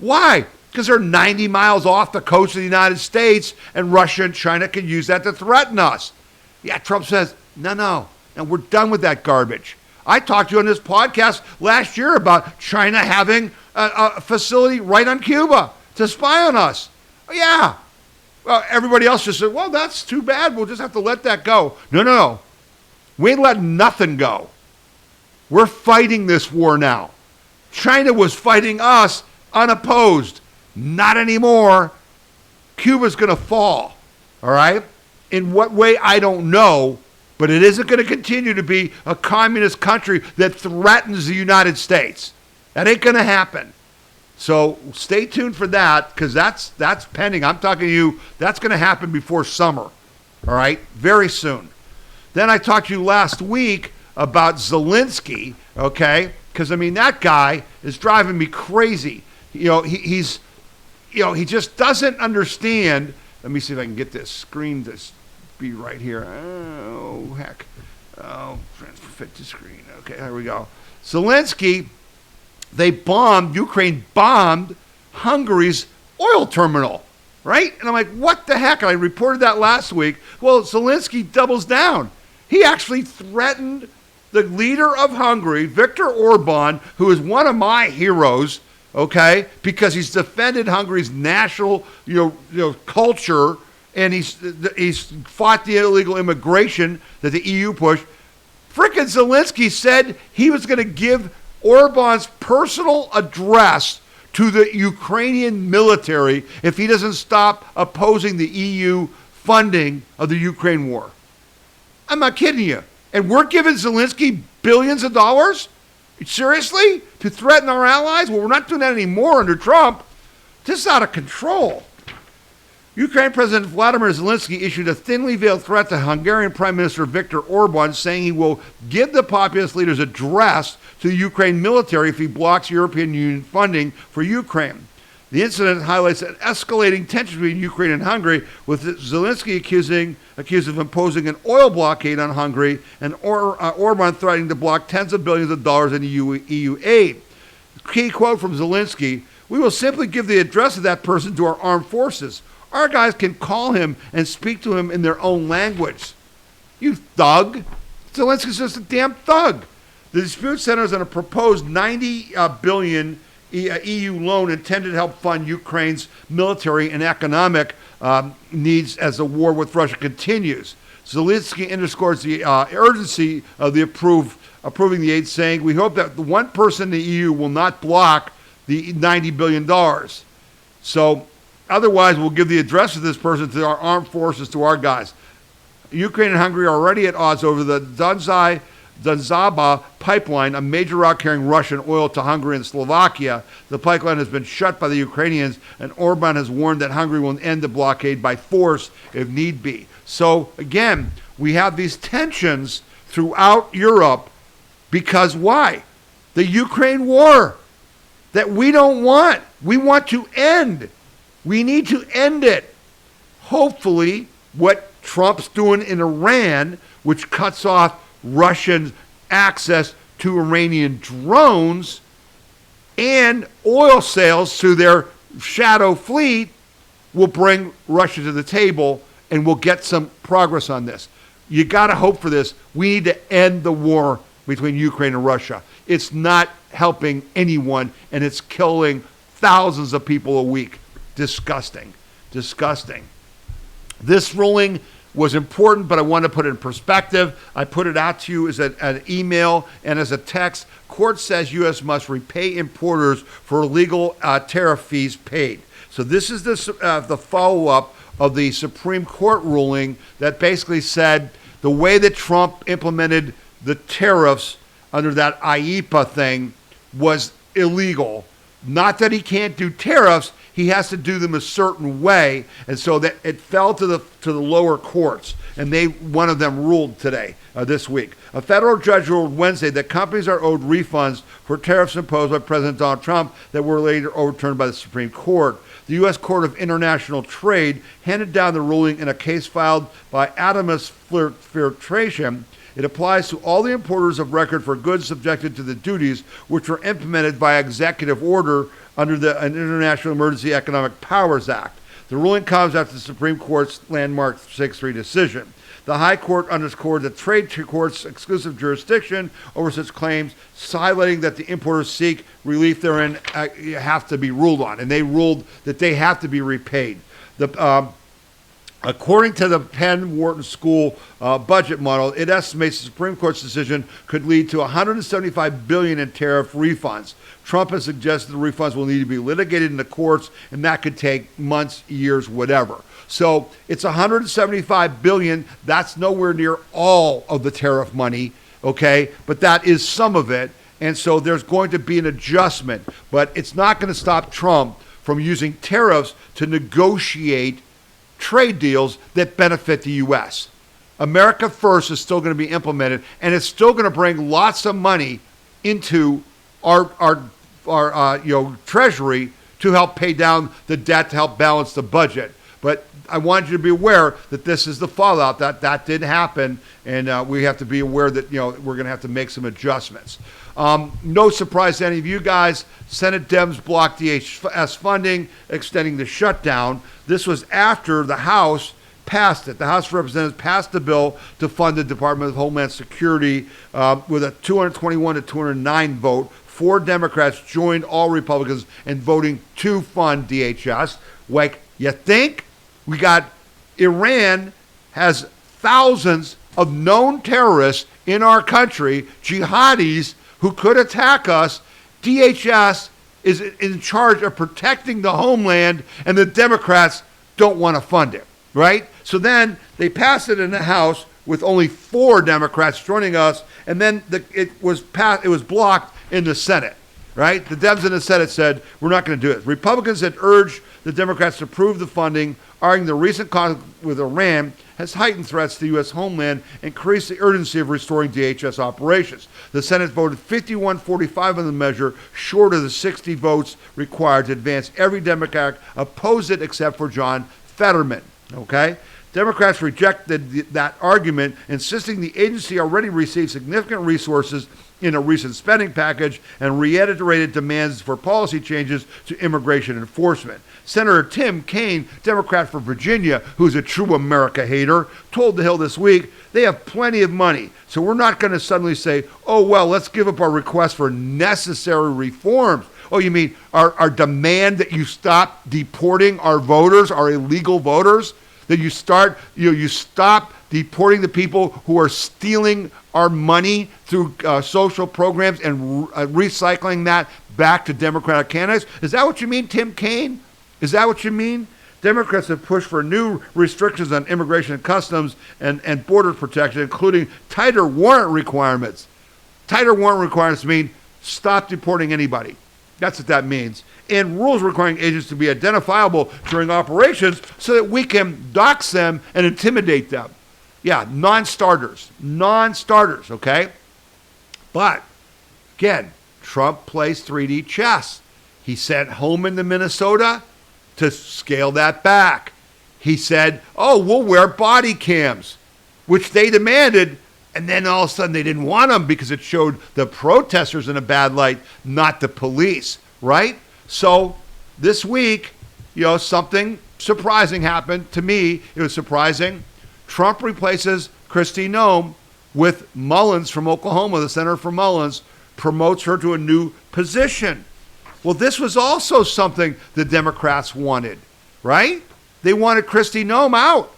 Why? Because they're 90 miles off the coast of the United States, and Russia and China can use that to threaten us. Yeah, Trump says, no. And we're done with that garbage. I talked to you on this podcast last year about China having a facility right on Cuba to spy on us. Yeah. Well, everybody else just said, well, that's too bad. We'll just have to let that go. No. We ain't letting nothing go. We're fighting this war now. China was fighting us unopposed. Not anymore. Cuba's going to fall. All right? In what way, I don't know. But it isn't going to continue to be a communist country that threatens the United States. That ain't going to happen. So stay tuned for that, because that's pending. I'm talking to you, that's going to happen before summer. All right? Very soon. Then I talked to you last week about Zelensky, okay? Because, that guy is driving me crazy. He just doesn't understand. Let me see if I can get this screen to be right here. Oh, heck. Oh, transfer fit to screen. Okay, there we go. Zelensky, Ukraine bombed Hungary's oil terminal, right? And I'm like, what the heck? And I reported that last week. Well, Zelensky doubles down. He actually threatened the leader of Hungary, Viktor Orban, who is one of my heroes, okay, because he's defended Hungary's national, culture, and he's fought the illegal immigration that the EU pushed. Frickin' Zelensky said he was going to give Orban's personal address to the Ukrainian military if he doesn't stop opposing the EU funding of the Ukraine war. I'm not kidding you. And we're giving Zelensky billions of dollars? Seriously? To threaten our allies? Well, we're not doing that anymore under Trump. This is out of control. Ukraine President Vladimir Zelensky issued a thinly veiled threat to Hungarian Prime Minister Viktor Orban, saying he will give the populist leader's address to the Ukraine military if he blocks European Union funding for Ukraine. The incident highlights an escalating tension between Ukraine and Hungary, with Zelensky accused of imposing an oil blockade on Hungary, and Orban threatening to block tens of billions of dollars in EU aid. Key quote from Zelensky: "We will simply give the address of that person to our armed forces. Our guys can call him and speak to him in their own language." You thug. Zelensky's just a damn thug. The dispute centers on a proposed $90 billion EU loan intended to help fund Ukraine's military and economic needs as the war with Russia continues. Zelensky underscores the urgency of the approving the aid, saying, "We hope that the one person in the EU will not block the $90 billion. So Otherwise, we'll give the address of this person to our armed forces, to our guys. Ukraine and Hungary are already at odds over the Donzaba pipeline, a major route carrying Russian oil to Hungary and Slovakia. The pipeline has been shut by the Ukrainians, and Orban has warned that Hungary will end the blockade by force if need be. So, again, we have these tensions throughout Europe because why? The Ukraine war that we don't want. We want to end. We need to end it. Hopefully, what Trump's doing in Iran, which cuts off Russian access to Iranian drones and oil sales to their shadow fleet, will bring Russia to the table and we'll get some progress on this. You got to hope for this. We need to end the war between Ukraine and Russia. It's not helping anyone, and it's killing thousands of people a week. Disgusting. Disgusting. This ruling was important, but I want to put it in perspective. I put it out to you as an email and as a text. Court says U.S. must repay importers for illegal tariff fees paid. So this is the follow-up of the Supreme Court ruling that basically said the way that Trump implemented the tariffs under that IEEPA thing was illegal. Not that he can't do tariffs, he has to do them a certain way, and so that it fell to the lower courts, and one of them ruled today, this week. A federal judge ruled Wednesday that companies are owed refunds for tariffs imposed by President Donald Trump that were later overturned by the Supreme Court. The U.S. Court of International Trade handed down the ruling in a case filed by Adamus Filtration. It applies to all the importers of record for goods subjected to the duties which were implemented by executive order under the International Emergency Economic Powers Act. The ruling comes after the Supreme Court's landmark 6-3 decision. The High Court underscored the trade court's exclusive jurisdiction over such claims, highlighting that the importers seek relief therein have to be ruled on, and they ruled that they have to be repaid. According to the Penn Wharton School budget model, it estimates the Supreme Court's decision could lead to $175 billion in tariff refunds. Trump has suggested the refunds will need to be litigated in the courts, and that could take months, years, whatever. So it's $175 billion. That's nowhere near all of the tariff money, okay? But that is some of it, and so there's going to be an adjustment. But it's not going to stop Trump from using tariffs to negotiate trade deals that benefit the U.S. America First is still going to be implemented, and it's still going to bring lots of money into our treasury to help pay down the debt, to help balance the budget. But I want you to be aware that this is the fallout. That did happen, and we have to be aware that we're going to have to make some adjustments. No surprise to any of you guys, Senate Dems blocked DHS funding, extending the shutdown. This was after the House passed it. The House of Representatives passed the bill to fund the Department of Homeland Security with a 221 to 209 vote. 4 Democrats joined all Republicans in voting to fund DHS. Like, you think? We got Iran has thousands of known terrorists in our country, jihadis, who could attack us. DHS is in charge of protecting the homeland, and the Democrats don't want to fund it, right? So then they passed it in the House with only 4 Democrats joining us, and then it was blocked in the Senate, right? The Dems in the Senate said, we're not going to do it. Republicans had urged the Democrats to approve the funding, arguing the recent conflict with Iran has heightened threats to the U.S. homeland and increased the urgency of restoring DHS operations. The Senate voted 51-45 on the measure, short of the 60 votes required to advance. Every Democrat opposed it except for John Fetterman, okay? Democrats rejected that argument, insisting the agency already received significant resources in a recent spending package and reiterated demands for policy changes to immigration enforcement. Senator Tim Kaine, Democrat for Virginia, who's a true America hater, told The Hill this week they have plenty of money, so we're not going to suddenly say, oh, well, let's give up our request for necessary reforms. Oh, you mean our demand that you stop deporting our voters, our illegal voters? That you stop deporting the people who are stealing our money through social programs and recycling that back to Democratic candidates? Is that what you mean, Tim Kaine? Is that what you mean? Democrats have pushed for new restrictions on immigration and customs and border protection, including tighter warrant requirements. Tighter warrant requirements mean stop deporting anybody. That's what that means. And rules requiring agents to be identifiable during operations so that we can dox them and intimidate them. Yeah, non-starters, okay? But, again, Trump plays 3D chess. He sent Homan to Minnesota to scale that back. He said, oh, we'll wear body cams, which they demanded, and then all of a sudden they didn't want them because it showed the protesters in a bad light, not the police, right? So this week, something surprising happened. To me, it was surprising. Trump replaces Kristi Noem with Mullins from Oklahoma, the senator from Mullins, promotes her to a new position. Well, this was also something the Democrats wanted, right? They wanted Kristi Noem out.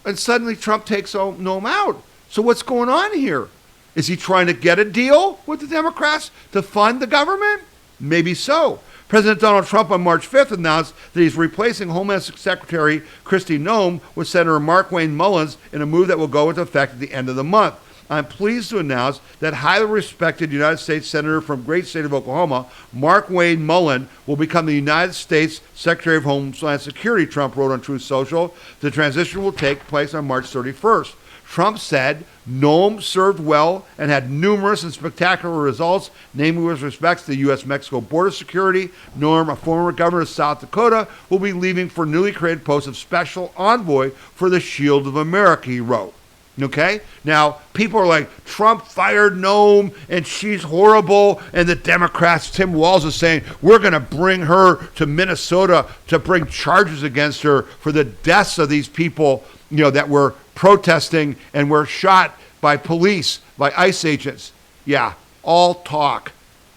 And suddenly Trump takes Noem out. So what's going on here? Is he trying to get a deal with the Democrats to fund the government? Maybe so. President Donald Trump on March 5th announced that he's replacing Homeland Secretary Kristi Noem with Senator Markwayne Mullins in a move that will go into effect at the end of the month. I'm pleased to announce that highly respected United States Senator from great state of Oklahoma, Markwayne Mullins, will become the United States Secretary of Homeland Security, Trump wrote on Truth Social. The transition will take place on March 31st. Trump said Noem served well and had numerous and spectacular results, namely with respect to the U.S.-Mexico border security. Noem, a former governor of South Dakota, will be leaving for newly created post of special envoy for the Shield of America, he wrote. Okay? Now, people are like, Trump fired Noem and she's horrible. And the Democrats, Tim Walz is saying, we're going to bring her to Minnesota to bring charges against her for the deaths of these people, that were protesting and were shot by police, by ICE agents. Yeah, all talk.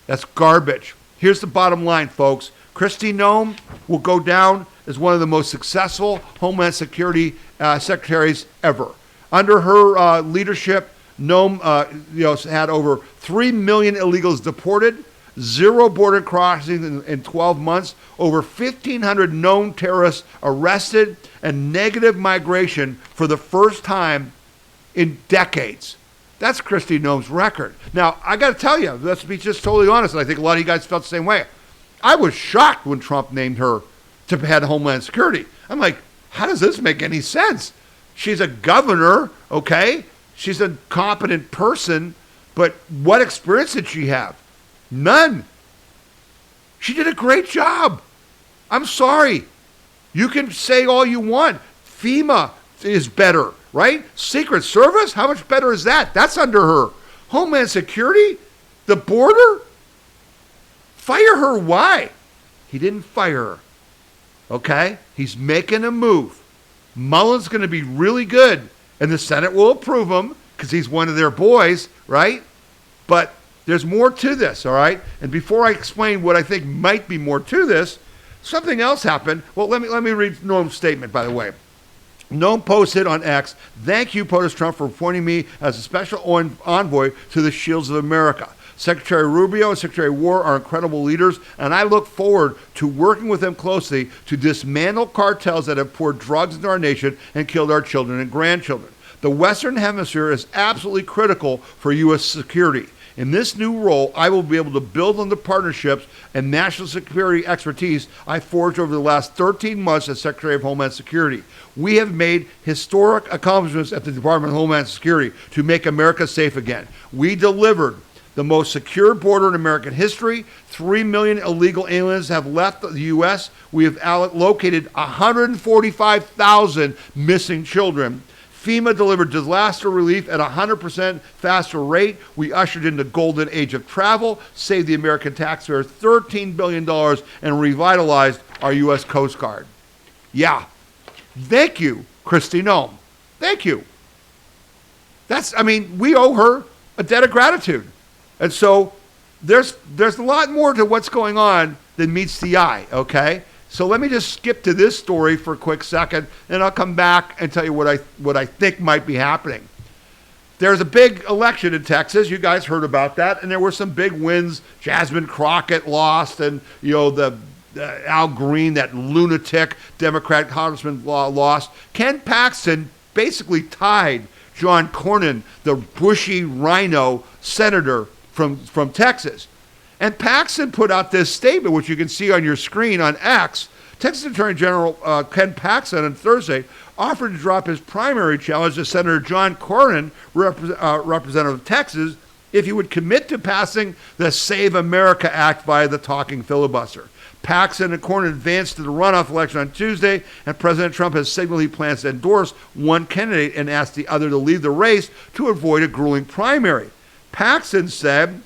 That's garbage. Here's the bottom line, folks. Kristi Noem will go down as one of the most successful Homeland Security secretaries ever. Under her leadership, Noem had over 3 million illegals deported, 0 border crossings in 12 months, over 1,500 known terrorists arrested, and negative migration for the first time in decades. That's Kristi Noem's record. Now, I got to tell you, let's be just totally honest, and I think a lot of you guys felt the same way. I was shocked when Trump named her to head Homeland Security. I'm like, how does this make any sense? She's a governor, okay? She's a competent person, but what experience did she have? None. She did a great job. I'm sorry. You can say all you want. FEMA is better, right? Secret Service, how much better is that? That's under her. Homeland Security, the border, fire her. Why? He didn't fire her, okay? He's making a move. Mullins going to be really good, and the Senate will approve him because he's one of their boys, right? But there's more to this, all right? And before I explain what I think might be more to this, something else happened. Well, let me read Noem's statement, by the way. Noem posted on X, thank you, POTUS Trump, for appointing me as a special envoy to the Shields of America. Secretary Rubio and Secretary War are incredible leaders, and I look forward to working with them closely to dismantle cartels that have poured drugs into our nation and killed our children and grandchildren. The Western Hemisphere is absolutely critical for U.S. security. In this new role, I will be able to build on the partnerships and national security expertise I forged over the last 13 months as Secretary of Homeland Security. We have made historic accomplishments at the Department of Homeland Security to make America safe again. We delivered the most secure border in American history. 3 million illegal aliens have left the U.S. We have located 145,000 missing children. FEMA delivered disaster relief at 100% faster rate. We ushered in the golden age of travel, saved the American taxpayers $13 billion, and revitalized our U.S. Coast Guard. Yeah. Thank you, Kristi Noem. Thank you. We owe her a debt of gratitude. And so there's a lot more to what's going on than meets the eye, okay? So let me just skip to this story for a quick second, and I'll come back and tell you what I think might be happening. There's a big election in Texas. You guys heard about that, and there were some big wins. Jasmine Crockett lost, and the Al Green, that lunatic Democrat congressman, lost. Ken Paxton basically tied John Cornyn, the bushy rhino senator from Texas. And Paxton put out this statement, which you can see on your screen on X. Texas Attorney General Ken Paxton on Thursday offered to drop his primary challenge to Senator John Cornyn, representative of Texas, if he would commit to passing the Save America Act via the talking filibuster. Paxton and Cornyn advanced to the runoff election on Tuesday, and President Trump has signaled he plans to endorse one candidate and asked the other to leave the race to avoid a grueling primary. Paxton said,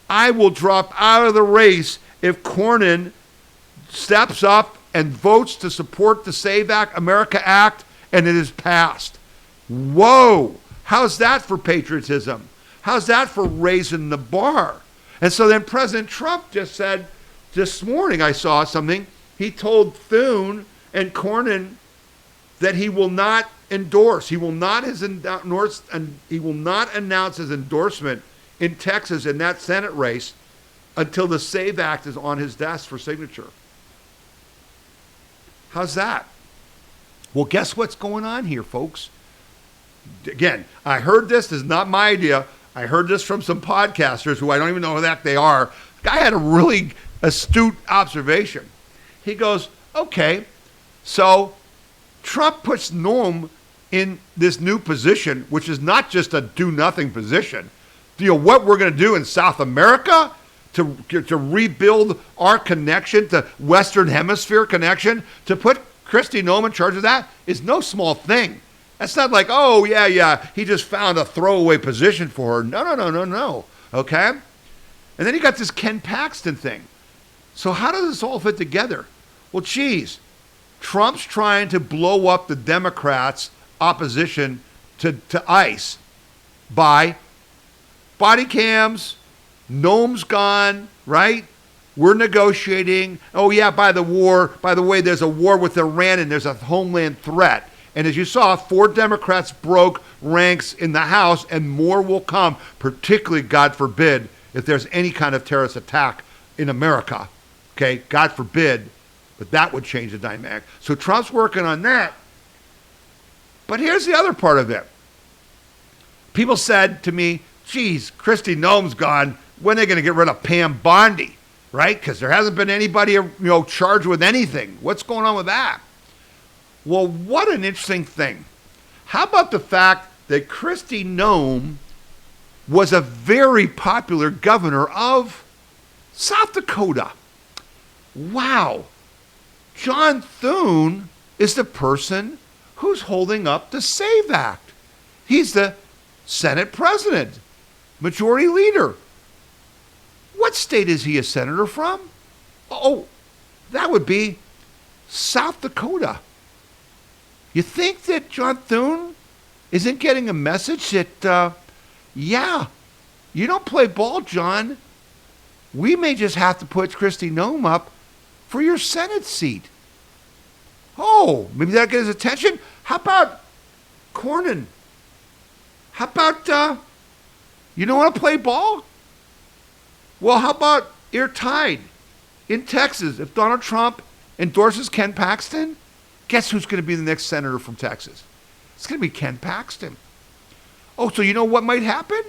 "I will drop out of the race if Cornyn steps up and votes to support the Save America Act and it is passed." Whoa! How's that for patriotism? How's that for raising the bar? And so then President Trump just said, this morning I saw something, he told Thune and Cornyn that he will not endorse, he will not announce his endorsement in Texas in that Senate race until the SAVE Act is on his desk for signature. How's that? Well, guess what's going on here, folks? Again, I heard this is not my idea. I heard this from some podcasters who I don't even know who the heck they are. The guy had a really astute observation. He goes, okay, so Trump puts Noem in this new position, which is not just a do-nothing position. You know, what we're going to do in South America to rebuild our connection, to Western Hemisphere connection, to put Kristi Noem in charge of that is no small thing. That's not like, oh, yeah, he just found a throwaway position for her. No, okay? And then you got this Ken Paxton thing. So how does this all fit together? Well, geez, Trump's trying to blow up the Democrats' opposition to ICE by body cams, Noem's gone, right? We're negotiating. Oh, yeah, by the way, there's a war with Iran and there's a homeland threat. And as you saw, 4 Democrats broke ranks in the House, and more will come, particularly, God forbid, if there's any kind of terrorist attack in America. Okay, God forbid, but that would change the dynamic. So Trump's working on that. But here's the other part of it. People said to me, geez, Kristi Noem's gone. When are they going to get rid of Pam Bondi, right? Because there hasn't been anybody, charged with anything. What's going on with that? Well, what an interesting thing. How about the fact that Kristi Noem was a very popular governor of South Dakota? Wow. John Thune is the person who's holding up the SAVE Act. He's the Senate president, majority leader. What state is he a senator from? Oh, that would be South Dakota. You think that John Thune isn't getting a message that, yeah, you don't play ball, John. We may just have to put Kristi Noem up for your Senate seat. Oh, maybe that'll get his attention. How about Cornyn? How about, you don't want to play ball? Well, how about you're tied in Texas? If Donald Trump endorses Ken Paxton, guess who's going to be the next senator from Texas? It's going to be Ken Paxton. Oh, so you know what might happen?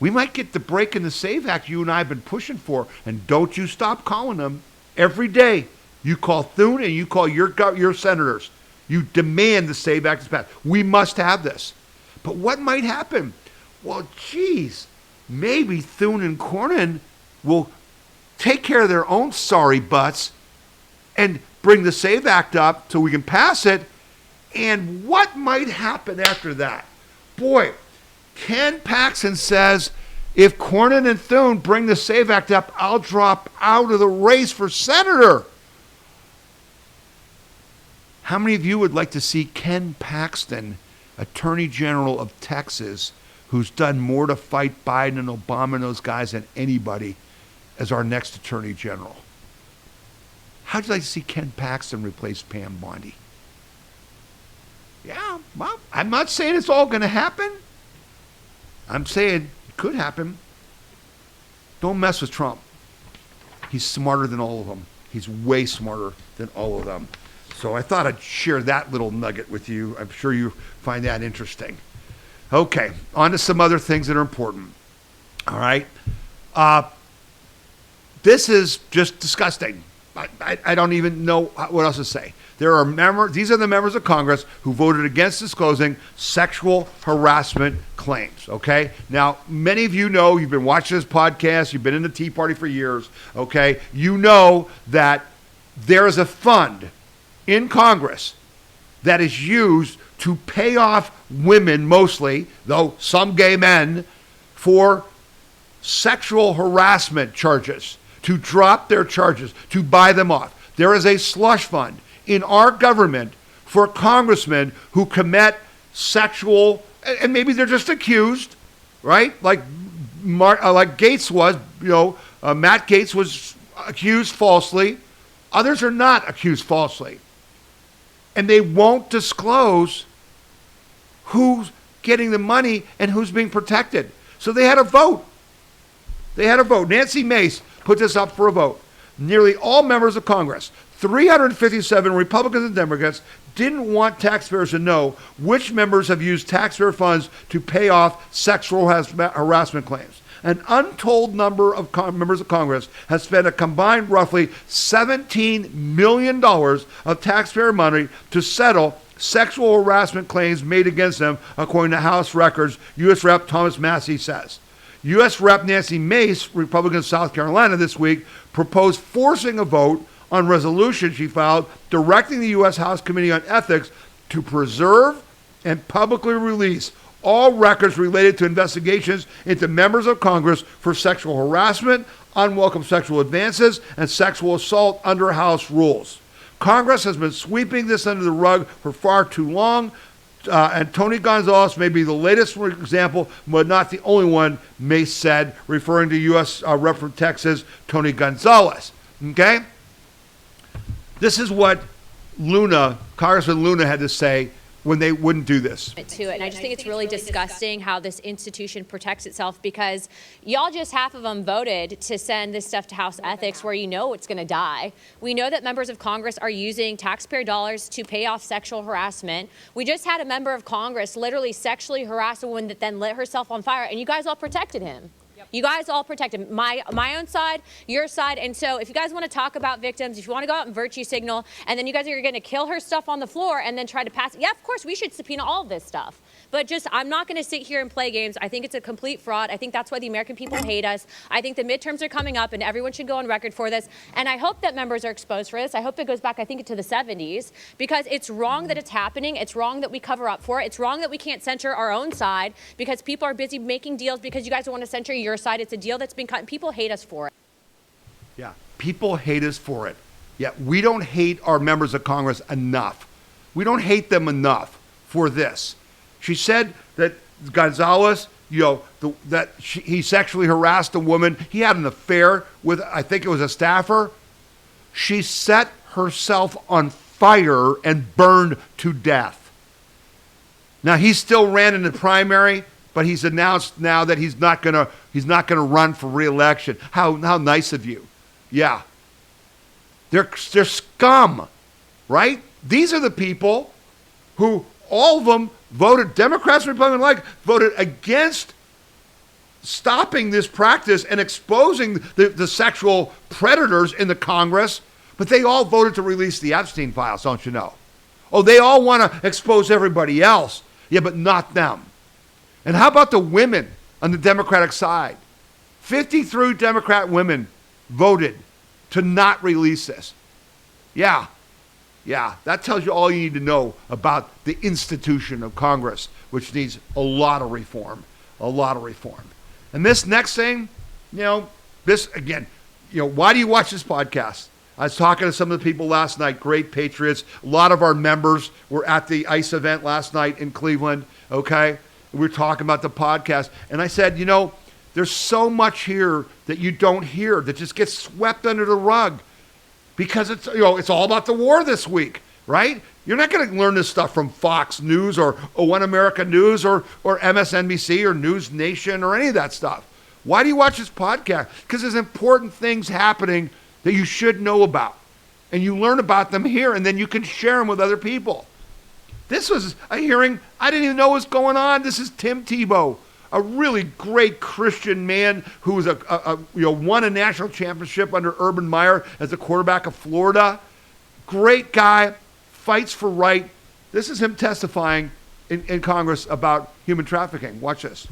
We might get the break in the SAVE Act you and I have been pushing for, and don't you stop calling them. Every day, you call Thune and you call your senators. You demand the SAVE Act is passed. We must have this. But what might happen? Well, geez, maybe Thune and Cornyn will take care of their own sorry butts and bring the SAVE Act up so we can pass it. And what might happen after that? Boy, Ken Paxton says, if Cornyn and Thune bring the SAVE Act up, I'll drop out of the race for senator. How many of you would like to see Ken Paxton, Attorney General of Texas, who's done more to fight Biden and Obama and those guys than anybody, as our next Attorney General? How'd you like to see Ken Paxton replace Pam Bondi? Yeah, well, I'm not saying it's all going to happen. I'm saying it could happen. Don't mess with Trump. He's smarter than all of them. He's way smarter than all of them. So I thought I'd share that little nugget with you. I'm sure you find that interesting. Okay, on to some other things that are important. All right. This is just disgusting. I don't even know what else to say. These are the members of Congress who voted against disclosing sexual harassment claims, okay? Now, many of you know, you've been watching this podcast, you've been in the Tea Party for years, okay? You know that there is a fund in Congress that is used to pay off women mostly, though some gay men, for sexual harassment charges, to drop their charges, to buy them off. There is a slush fund in our government for congressmen who commit sexual, and maybe they're just accused, right? Like Gates was, Matt Gates was accused falsely. Others are not accused falsely. And they won't disclose who's getting the money and who's being protected. So they had a vote. Nancy Mace put this up for a vote. Nearly all members of Congress, 357 Republicans and Democrats, didn't want taxpayers to know which members have used taxpayer funds to pay off sexual harassment claims. An untold number of members of Congress has spent a combined roughly $17 million of taxpayer money to settle sexual harassment claims made against them, according to House records, U.S. Rep. Thomas Massie says. U.S. Rep. Nancy Mace, Republican of South Carolina, this week proposed forcing a vote on resolution she filed directing the U.S. House Committee on Ethics to preserve and publicly release all records related to investigations into members of Congress for sexual harassment, unwelcome sexual advances, and sexual assault under House rules. Congress has been sweeping this under the rug for far too long, and Tony Gonzalez may be the latest example, but not the only one, Mace said, referring to U.S. Rep. from Texas, Tony Gonzalez. Okay? This is what Congressman Luna had to say when they wouldn't do this. And I just think it's really disgusting how this institution protects itself, because y'all just half of them voted to send this stuff to House Ethics where you know it's going to die. We know that members of Congress are using taxpayer dollars to pay off sexual harassment. We just had a member of Congress literally sexually harass a woman that then lit herself on fire, and you guys all protected him. You guys all protected my own side, your side. And so if you guys want to talk about victims, if you want to go out and virtue signal, and then you guys are going to kill her stuff on the floor and then try to pass it, yeah, of course, we should subpoena all of this stuff. But I'm not going to sit here and play games. I think it's a complete fraud. I think that's why the American people hate us. I think the midterms are coming up, and everyone should go on record for this. And I hope that members are exposed for this. I hope it goes back, I think, to the 70s, because it's wrong that it's happening. It's wrong that we cover up for it. It's wrong that we can't censor our own side because people are busy making deals because you guys don't want to censor your side. It's a deal that's been cut, and people hate us for it. Yeah, people hate us for it. Yeah, we don't hate our members of Congress enough. We don't hate them enough for this. She said that Gonzalez, he sexually harassed a woman. He had an affair with, I think it was a staffer. She set herself on fire and burned to death. Now, he still ran in the primary, but he's announced now that he's not gonna run for re-election. How nice of you. Yeah. They're scum, right? These are the people who, all of them, voted, Democrats, Republicans alike, voted against stopping this practice and exposing the sexual predators in the Congress, but they all voted to release the Epstein files, don't you know? Oh, they all want to expose everybody else. Yeah, but not them. And how about the women on the Democratic side? 53 Democrat women voted to not release this. Yeah, that tells you all you need to know about the institution of Congress, which needs a lot of reform. And this next thing, why do you watch this podcast? I was talking to some of the people last night, great patriots. A lot of our members were at the ICE event last night in Cleveland, okay? We were talking about the podcast. And I said, there's so much here that you don't hear, that just gets swept under the rug. Because it's all about the war this week, right? You're not going to learn this stuff from Fox News or One America News or MSNBC or News Nation or any of that stuff. Why do you watch this podcast? Because there's important things happening that you should know about. and you learn about them here, and then you can share them with other people. This was a hearing I didn't even know was going on. This is Tim Tebow, a really great Christian man who was won a national championship under Urban Meyer as the quarterback of Florida. Great guy, fights for right. This is him testifying in Congress about human trafficking. Watch this.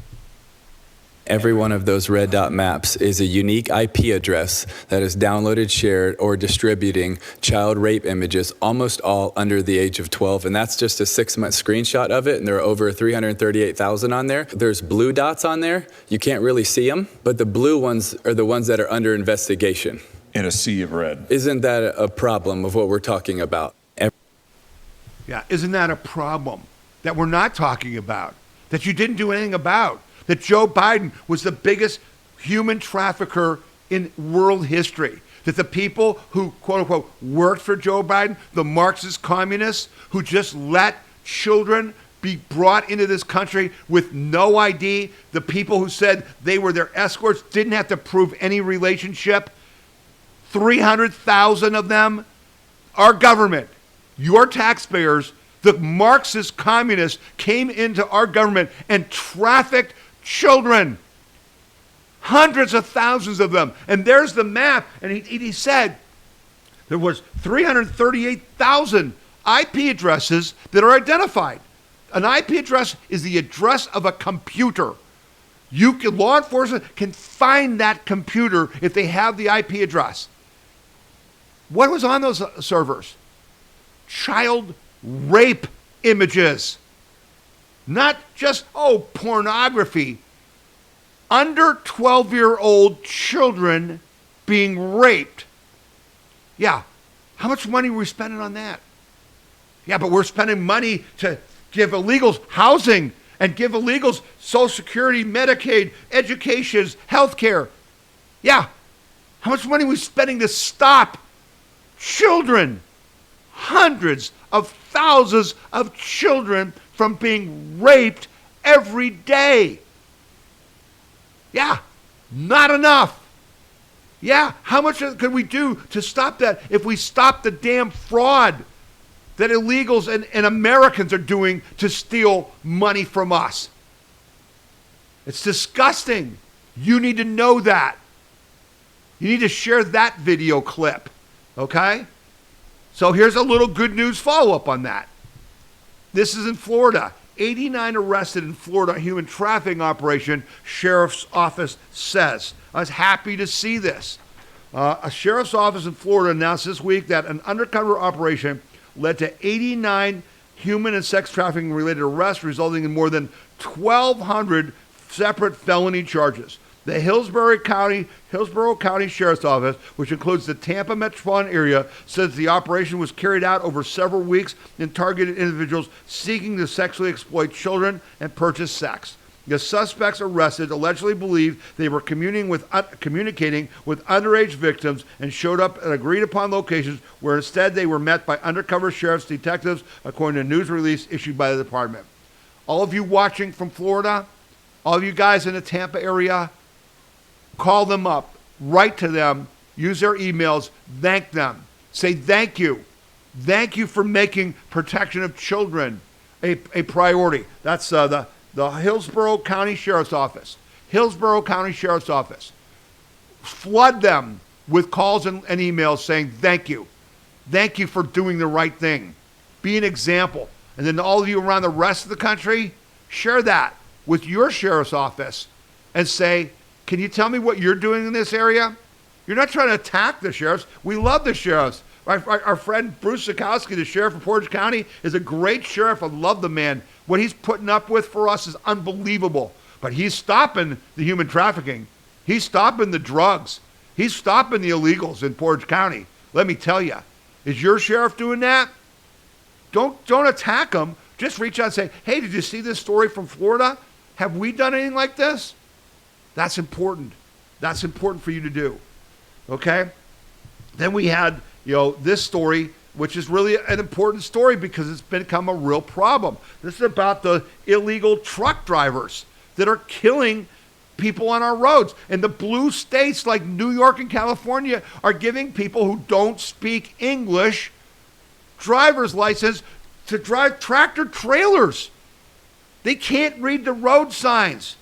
Every one of those red dot maps is a unique IP address that is downloaded, shared, or distributing child rape images, almost all under the age of 12. And that's just a 6-month screenshot of it. And there are over 338,000 on there. There's blue dots on there. You can't really see them, but the blue ones are the ones that are under investigation. In a sea of red. Isn't that a problem of what we're talking about? Yeah, isn't that a problem that we're not talking about, that you didn't do anything about? That Joe Biden was the biggest human trafficker in world history. That the people who, quote unquote, worked for Joe Biden, the Marxist communists who just let children be brought into this country with no ID, the people who said they were their escorts, didn't have to prove any relationship, 300,000 of them, our government, your taxpayers, the Marxist communists came into our government and trafficked children, hundreds of thousands of them. And there's the map. And he said there was 338,000 IP addresses that are identified. An IP address is the address of a computer. Law enforcement can find that computer if they have the IP address. What was on those servers? Child rape images. Not just, pornography. Under 12-year-old children being raped. Yeah. How much money were we spending on that? Yeah, but we're spending money to give illegals housing and give illegals Social Security, Medicaid, education, health care. Yeah. How much money are we spending to stop children? Hundreds of thousands of children from being raped every day. Yeah, not enough. Yeah, how much could we do to stop that if we stop the damn fraud that illegals and Americans are doing to steal money from us? It's disgusting. You need to know that. You need to share that video clip, okay? So here's a little good news follow-up on that. This is in Florida. 89 arrested in Florida human trafficking operation, sheriff's office says. I was happy to see this. A sheriff's office in Florida announced this week that an undercover operation led to 89 human and sex trafficking related arrests, resulting in more than 1,200 separate felony charges. The Hillsborough County Sheriff's Office, which includes the Tampa metropolitan area, says the operation was carried out over several weeks and targeted individuals seeking to sexually exploit children and purchase sex. The suspects arrested allegedly believed they were communicating with underage victims and showed up at agreed-upon locations where instead they were met by undercover sheriff's detectives, according to a news release issued by the department. All of you watching from Florida, all of you guys in the Tampa area, call them up, write to them, use their emails, thank them. Say thank you. Thank you for making protection of children a priority. That's the Hillsborough County Sheriff's Office. Hillsborough County Sheriff's Office. Flood them with calls and emails saying thank you. Thank you for doing the right thing. Be an example. And then all of you around the rest of the country, share that with your sheriff's office and say, can you tell me what you're doing in this area? You're not trying to attack the sheriffs. We love the sheriffs. Our friend Bruce Sikowski, the sheriff of Portage County, is a great sheriff. I love the man. What he's putting up with for us is unbelievable. But he's stopping the human trafficking. He's stopping the drugs. He's stopping the illegals in Portage County. Let me tell you. Is your sheriff doing that? Don't attack him. Just reach out and say, hey, did you see this story from Florida? Have we done anything like this? That's important. That's important for you to do. Okay? Then we had, this story, which is really an important story because it's become a real problem. This is about the illegal truck drivers that are killing people on our roads. And the blue states like New York and California are giving people who don't speak English driver's license to drive tractor trailers. They can't read the road signs.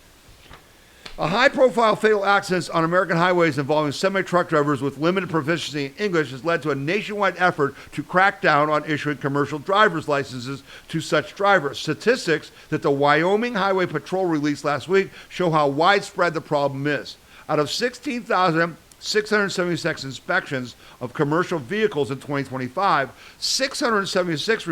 A high-profile fatal accidents on American highways involving semi-truck drivers with limited proficiency in English has led to a nationwide effort to crack down on issuing commercial driver's licenses to such drivers. Statistics that the Wyoming Highway Patrol released last week show how widespread the problem is. Out of 16,676 inspections of commercial vehicles in 2025, 676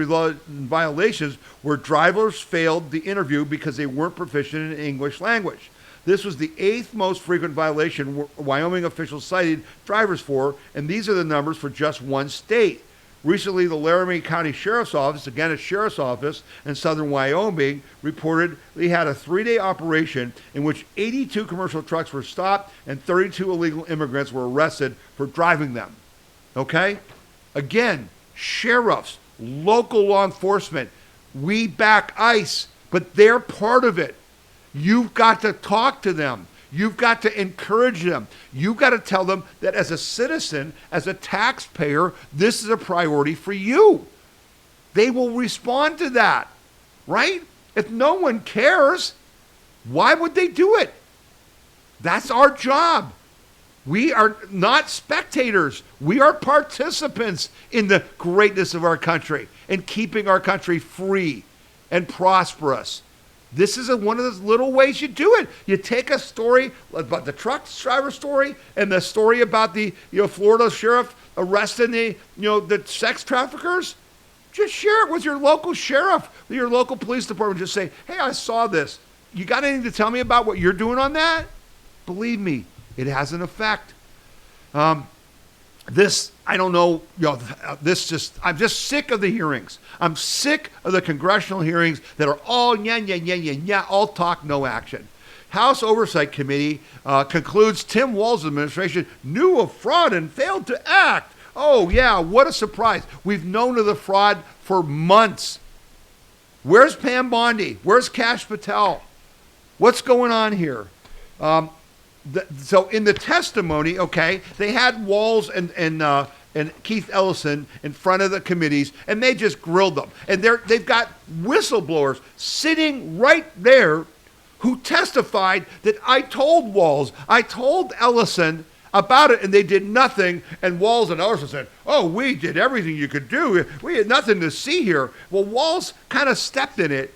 violations where drivers failed the interview because they weren't proficient in English language. This was the 8th most frequent violation Wyoming officials cited drivers for, and these are the numbers for just one state. Recently, the Laramie County Sheriff's Office, again a sheriff's office in southern Wyoming, reported they had a 3-day operation in which 82 commercial trucks were stopped and 32 illegal immigrants were arrested for driving them. Okay? Again, sheriffs, local law enforcement, we back ICE, but they're part of it. You've got to talk to them. You've got to encourage them. You've got to tell them that as a citizen, as a taxpayer, this is a priority for you. They will respond to that, right? If no one cares, why would they do it? That's our job. We are not spectators. We are participants in the greatness of our country and keeping our country free and prosperous. This is one of those little ways you do it. You take a story about the truck driver story and the story about the Florida sheriff arresting the sex traffickers. Just share it with your local sheriff, your local police department. Just say, hey, I saw this. You got anything to tell me about what you're doing on that? Believe me, it has an effect. I don't know, I'm just sick of the hearings. I'm sick of the congressional hearings that are all all talk, no action. House Oversight Committee concludes Tim Walz's administration knew of fraud and failed to act. Oh yeah, what a surprise. We've known of the fraud for months. Where's Pam Bondi? Where's Kash Patel? What's going on here? So in the testimony, okay, they had Walz and Keith Ellison in front of the committees, and they just grilled them. And they've got whistleblowers sitting right there who testified that I told Walz, I told Ellison about it, and they did nothing. And Walz and Ellison said, oh, we did everything you could do. We had nothing to see here. Well, Walz kind of stepped in it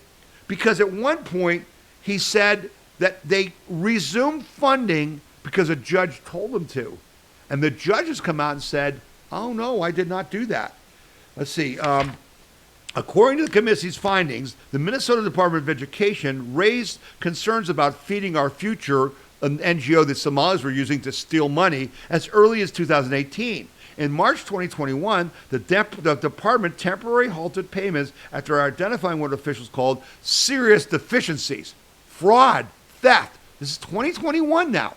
because at one point he said that they resumed funding because a judge told them to. And the judge has come out and said, oh, no, I did not do that. Let's see. According to the committee's findings, the Minnesota Department of Education raised concerns about Feeding Our Future, an NGO that Somalis were using to steal money, as early as 2018. In March 2021, the department temporarily halted payments after identifying what officials called serious deficiencies, fraud, theft. This is 2021 now.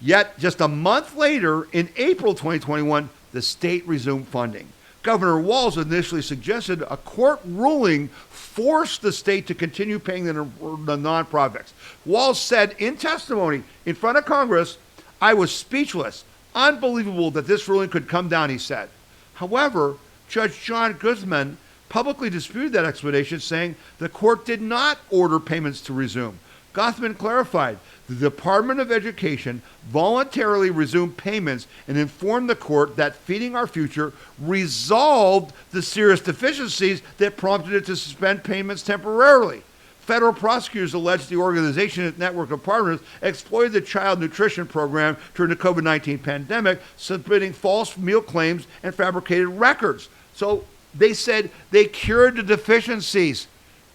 Yet, just a month later, in April 2021, the state resumed funding. Governor Walz initially suggested a court ruling forced the state to continue paying the nonprofits. Walz said in testimony in front of Congress, I was speechless. Unbelievable that this ruling could come down, he said. However, Judge John Guzman publicly disputed that explanation, saying the court did not order payments to resume. Guzman clarified the Department of Education voluntarily resumed payments and informed the court that Feeding Our Future resolved the serious deficiencies that prompted it to suspend payments temporarily. Federal prosecutors alleged the organization and network of partners exploited the child nutrition program during the COVID-19 pandemic, submitting false meal claims and fabricated records. So they said they cured the deficiencies.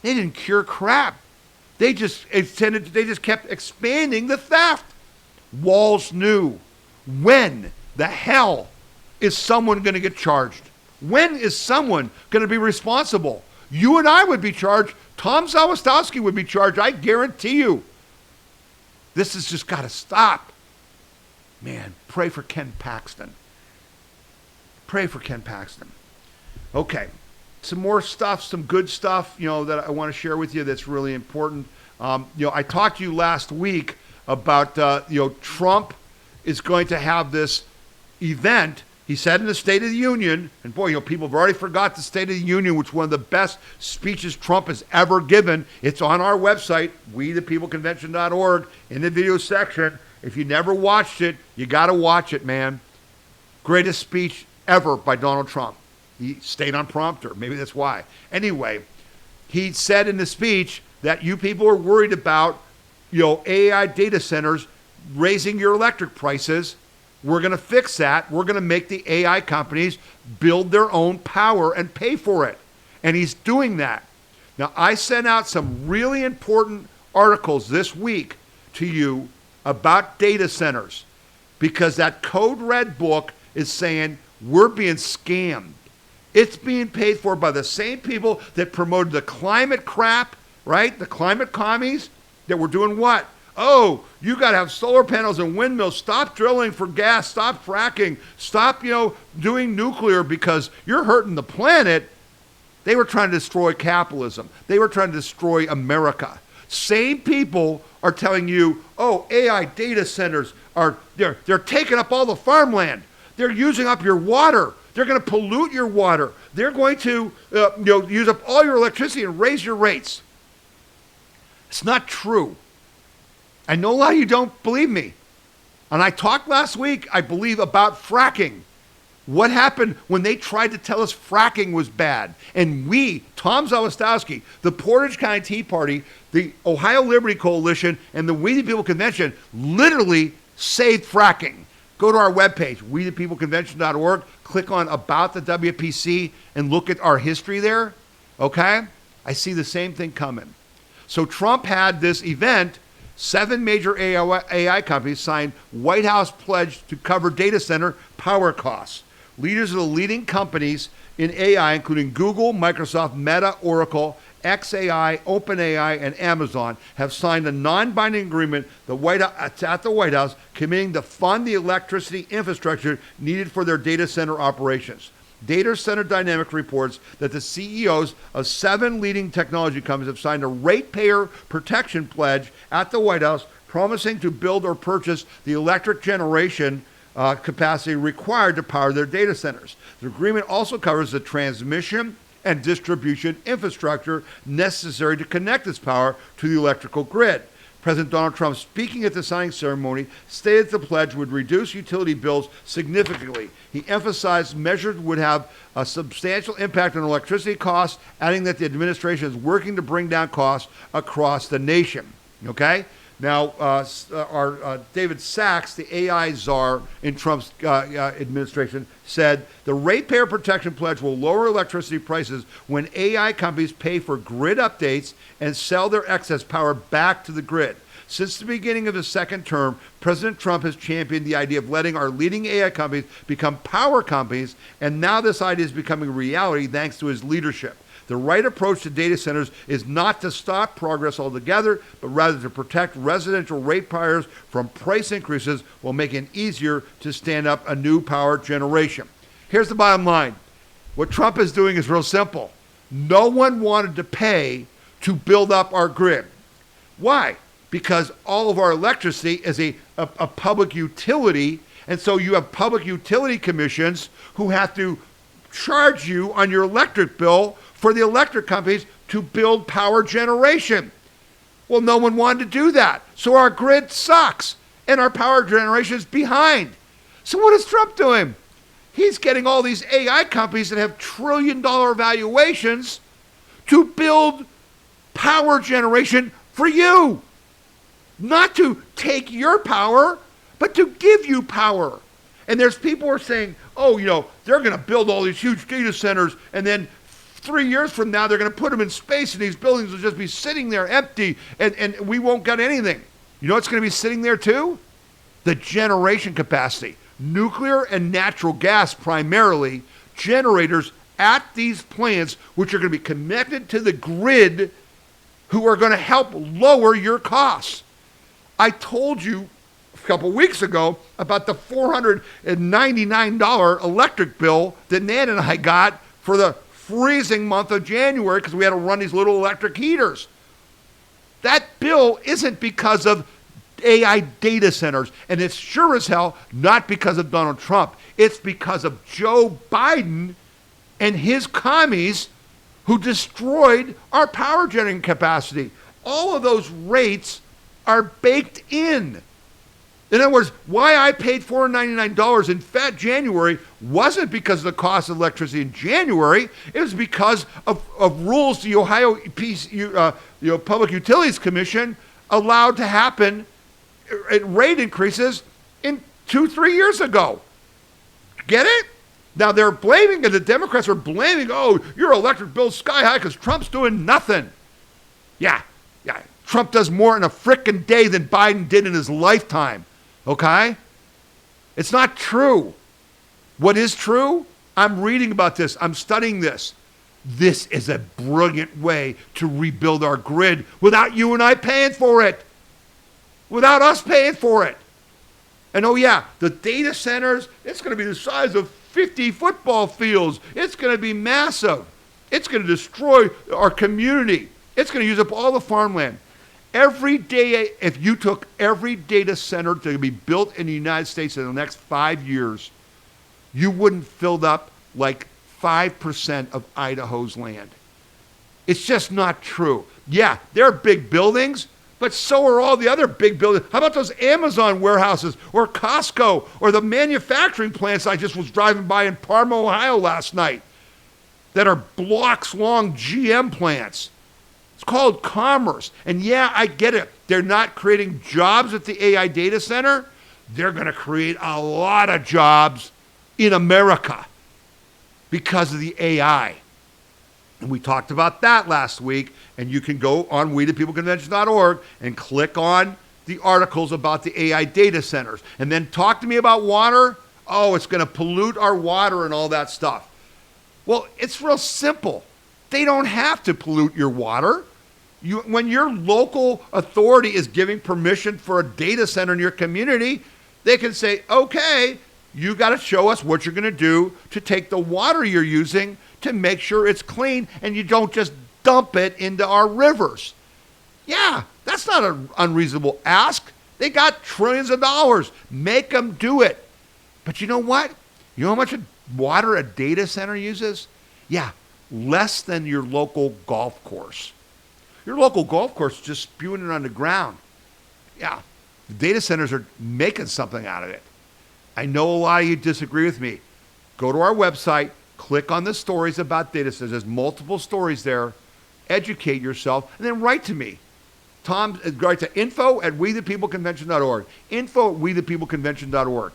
They didn't cure crap. They just kept expanding the theft. Walz knew. When the hell is someone going to get charged? When is someone going to be responsible? You and I would be charged. Tom Zawistowski would be charged. I guarantee you. This has just got to stop. Man, pray for Ken Paxton. Pray for Ken Paxton. Okay. Some more stuff, some good stuff, that I want to share with you that's really important. I talked to you last week about Trump is going to have this event. He said in the State of the Union, and boy, people have already forgot the State of the Union, which is one of the best speeches Trump has ever given. It's on our website, WeThePeopleConvention.org, in the video section. If you never watched it, you got to watch it, man. Greatest speech ever by Donald Trump. He stayed on prompter. Maybe that's why. Anyway, he said in the speech that you people are worried about, AI data centers raising your electric prices. We're going to fix that. We're going to make the AI companies build their own power and pay for it. And he's doing that. Now, I sent out some really important articles this week to you about data centers because that Code Red book is saying we're being scammed. It's being paid for by the same people that promoted the climate crap, right? The climate commies that were doing what? Oh, you got to have solar panels and windmills. Stop drilling for gas. Stop fracking. Stop, doing nuclear because you're hurting the planet. They were trying to destroy capitalism. They were trying to destroy America. Same people are telling you, oh, AI data centers they're taking up all the farmland. They're using up your water. They're going to pollute your water. They're going to use up all your electricity and raise your rates. It's not true. I know a lot of you don't believe me. And I talked last week, I believe, about fracking. What happened when they tried to tell us fracking was bad? And we, Tom Zawistowski, the Portage County Tea Party, the Ohio Liberty Coalition, and the We the People Convention literally saved fracking. Go to our webpage, WeThePeopleConvention.org, click on About the WPC, and look at our history there, okay? I see the same thing coming. So Trump had this event. 7 major AI companies signed Whitehouse pledge to cover data center power costs. Leaders of the leading companies in AI, including Google, Microsoft, Meta, Oracle, xAI, OpenAI, and Amazon, have signed a non-binding agreement at the White House committing to fund the electricity infrastructure needed for their data center operations. Data Center Dynamics reports that the CEOs of 7 leading technology companies have signed a ratepayer protection pledge at the White House, promising to build or purchase the electric generation capacity required to power their data centers. The agreement also covers the transmission and distribution infrastructure necessary to connect this power to the electrical grid. President Donald Trump, speaking at the signing ceremony, stated the pledge would reduce utility bills significantly. He emphasized measures would have a substantial impact on electricity costs, adding that the administration is working to bring down costs across the nation. Okay? Now, David Sachs, the AI czar in Trump's administration, said the ratepayer protection pledge will lower electricity prices when AI companies pay for grid updates and sell their excess power back to the grid. Since the beginning of his second term, President Trump has championed the idea of letting our leading AI companies become power companies, and now this idea is becoming a reality thanks to his leadership. The right approach to data centers is not to stop progress altogether, but rather to protect residential ratepayers from price increases while making it easier to stand up a new power generation. Here's the bottom line. What Trump is doing is real simple. No one wanted to pay to build up our grid. Why? Because all of our electricity is a public utility, and so you have public utility commissions who have to charge you on your electric bill for the electric companies to build power generation. Well, no one wanted to do that. So our grid sucks and our power generation is behind. So what is Trump doing? He's getting all these AI companies that have trillion-dollar valuations to build power generation for you. Not to take your power, but to give you power. And there's people who are saying, oh, they're going to build all these huge data centers and then 3 years from now, they're going to put them in space, and these buildings will just be sitting there empty, and we won't get anything. You know what's going to be sitting there, too? The generation capacity. Nuclear and natural gas, primarily, generators at these plants, which are going to be connected to the grid, who are going to help lower your costs. I told you a couple weeks ago about the $499 electric bill that Nan and I got for the freezing month of January because we had to run these little electric heaters. That bill isn't because of AI data centers. And it's sure as hell not because of Donald Trump. It's because of Joe Biden and his commies who destroyed our power generating capacity. All of those rates are baked in. In other words, why I paid $499 in January wasn't because of the cost of electricity in January. It was because of rules the Ohio Public Utilities Commission allowed to happen at rate increases in 2-3 years ago. Get it? Now they're blaming, and the Democrats are blaming, oh, your electric bill's sky high because Trump's doing nothing. Yeah. Trump does more in a frickin' day than Biden did in his lifetime. Okay? It's not true. What is true? I'm reading about this. I'm studying this. This is a brilliant way to rebuild our grid without you and I paying for it. Without us paying for it. And oh yeah, the data centers, it's going to be the size of 50 football fields. It's going to be massive. It's going to destroy our community. It's going to use up all the farmland. Every day, if you took every data center to be built in the United States in the next 5 years, you wouldn't fill up like 5% of Idaho's land. It's just not true. Yeah, they're big buildings, but so are all the other big buildings. How about those Amazon warehouses or Costco or the manufacturing plants I just was driving by in Parma, Ohio last night that are blocks long GM plants? It's called commerce. And yeah, I get it. They're not creating jobs at the AI data center. They're going to create a lot of jobs in America because of the AI. And we talked about that last week. And you can go on WeThePeopleConvention.org and click on the articles about the AI data centers. And then talk to me about water. Oh, it's going to pollute our water and all that stuff. Well, it's real simple. They don't have to pollute your water. When your local authority is giving permission for a data center in your community, they can say, okay, you got to show us what you're going to do to take the water you're using to make sure it's clean and you don't just dump it into our rivers. Yeah, that's not an unreasonable ask. They got trillions of dollars. Make them do it. But you know what? You know how much water a data center uses? Yeah, less than your local golf course. Your local golf course is just spewing it on the ground. Yeah, the data centers are making something out of it. I know a lot of you disagree with me. Go to our website, click on the stories about data centers. There's multiple stories there. Educate yourself, and then write to me. Write to info@WeThePeopleConvention.org. Info@WeThePeopleConvention.org.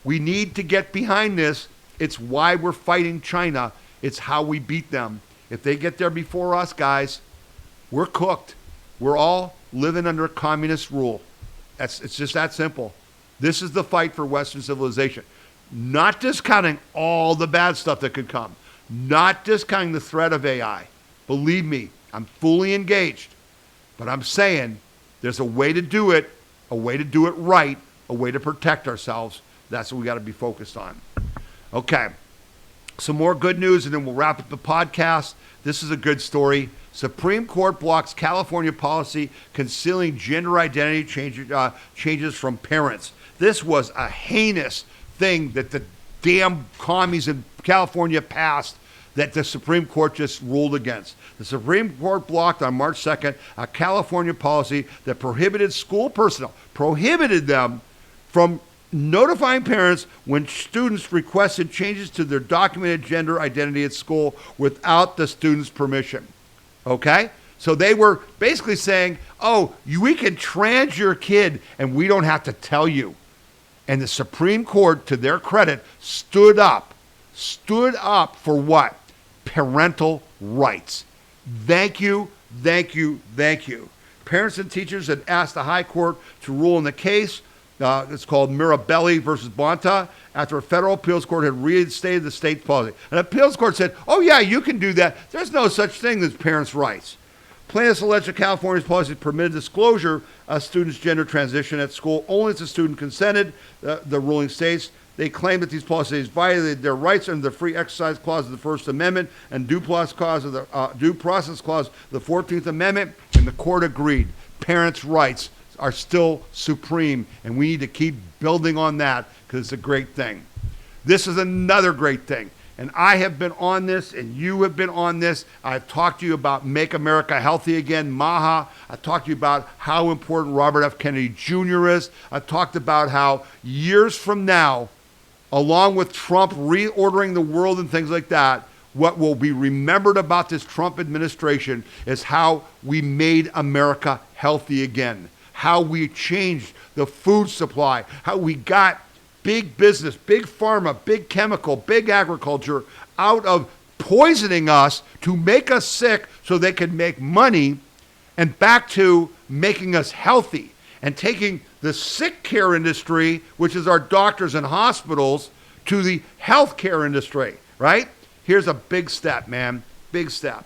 We need to get behind this. It's why we're fighting China. It's how we beat them. If they get there before us, guys, we're cooked. We're all living under communist rule. It's just that simple. This is the fight for Western civilization. Not discounting all the bad stuff that could come. Not discounting the threat of AI. Believe me, I'm fully engaged. But I'm saying there's a way to do it right, a way to protect ourselves. That's what we got to be focused on. Okay. Some more good news, and then we'll wrap up the podcast. This is a good story. Supreme Court blocks California policy concealing gender identity changes from parents. This was a heinous thing that the damn commies in California passed that the Supreme Court just ruled against. The Supreme Court blocked on March 2nd a California policy that prohibited school personnel, prohibited them from notifying parents when students requested changes to their documented gender identity at school without the student's permission. Okay? So they were basically saying, oh, we can trans your kid and we don't have to tell you. And the Supreme Court, to their credit, stood up for what? Parental rights. Thank you, thank you, thank you. Parents and teachers had asked the High Court to rule in the case. It's called Mirabelli versus Bonta, after a federal appeals court had reinstated the state policy. An appeals court said, oh yeah, you can do that. There's no such thing as parents' rights. Plaintiffs alleged that California's policy permitted disclosure of students' gender transition at school only if the student consented, the ruling states. They claim that these policies violated their rights under the Free Exercise Clause of the First Amendment and Due Process Clause of the 14th Amendment, and the court agreed. Parents' rights are still supreme, and we need to keep building on that because it's a great thing. This is another great thing. And I have been on this, and you have been on this. I've talked to you about Make America Healthy Again, MAHA. I've talked to you about how important Robert F. Kennedy Jr. is. I've talked about how years from now, along with Trump reordering the world and things like that, what will be remembered about this Trump administration is how we made America healthy again, how we changed the food supply, how we got big business, big pharma, big chemical, big agriculture out of poisoning us to make us sick so they could make money, and back to making us healthy and taking the sick care industry, which is our doctors and hospitals, to the healthcare industry, right? Here's a big step, man, big step.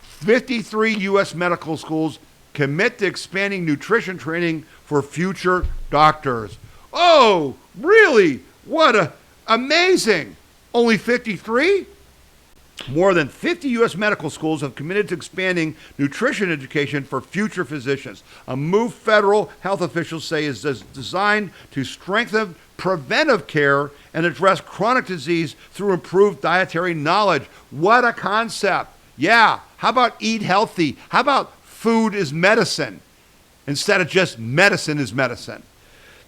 53 U.S. medical schools commit to expanding nutrition training for future doctors. Oh, really? What amazing. Only 53? More than 50 U.S. medical schools have committed to expanding nutrition education for future physicians, a move federal health officials say is designed to strengthen preventive care and address chronic disease through improved dietary knowledge. What a concept. Yeah, how about eat healthy? How about food is medicine instead of just medicine is medicine?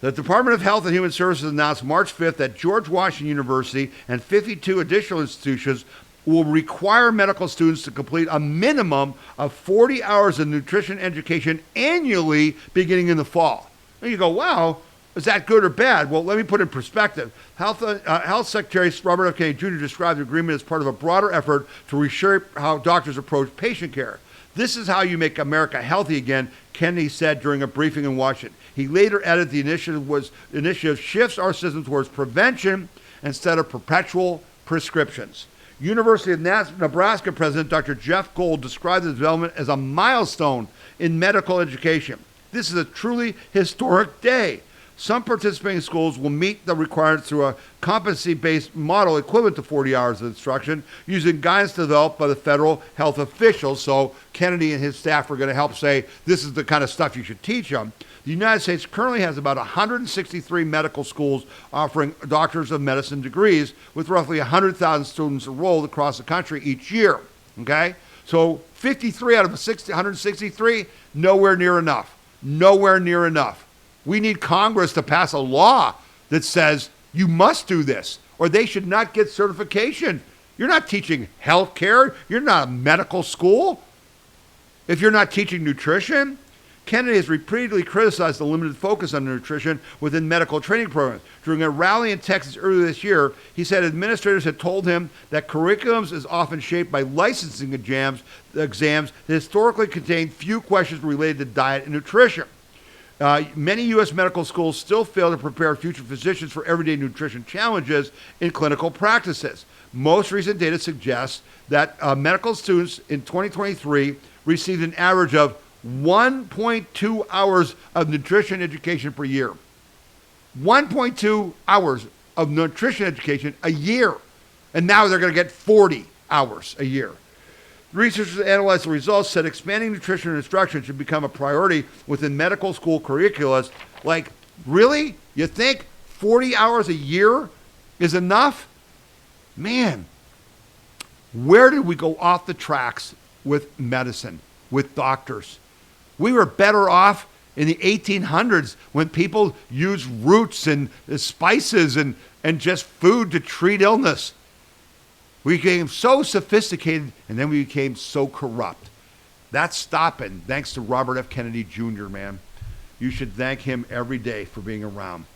The Department of Health and Human Services announced March 5th that George Washington University and 52 additional institutions will require medical students to complete a minimum of 40 hours of nutrition education annually beginning in the fall. And you go, wow, is that good or bad? Well, let me put it in perspective. Health Secretary Robert F. Kennedy Jr. described the agreement as part of a broader effort to reshape how doctors approach patient care. This is how you make America healthy again, Kennedy said during a briefing in Washington. He later added the initiative shifts our system towards prevention instead of perpetual prescriptions. University of Nebraska President Dr. Jeff Gold described the development as a milestone in medical education. This is a truly historic day. Some participating schools will meet the requirements through a competency-based model equivalent to 40 hours of instruction using guidance developed by the federal health officials. So Kennedy and his staff are going to help say, this is the kind of stuff you should teach them. The United States currently has about 163 medical schools offering doctors of medicine degrees, with roughly 100,000 students enrolled across the country each year. Okay? So 53 out of 163, nowhere near enough. Nowhere near enough. We need Congress to pass a law that says you must do this, or they should not get certification. You're not teaching health care. You're not a medical school. If you're not teaching nutrition, Kennedy has repeatedly criticized the limited focus on nutrition within medical training programs. During a rally in Texas earlier this year, he said administrators had told him that curriculums is often shaped by licensing exams that historically contain few questions related to diet and nutrition. Many U.S. medical schools still fail to prepare future physicians for everyday nutrition challenges in clinical practices. Most recent data suggests that medical students in 2023 received an average of 1.2 hours of nutrition education per year. 1.2 hours of nutrition education a year. And now they're going to get 40 hours a year. Researchers analyzed the results, said expanding nutrition instruction should become a priority within medical school curricula. Like, really? You think 40 hours a year is enough? Man, where did we go off the tracks with medicine, with doctors? We were better off in the 1800s when people used roots and spices and just food to treat illness. We became so sophisticated, and then we became so corrupt. That's stopping, thanks to Robert F. Kennedy Jr., man. You should thank him every day for being around.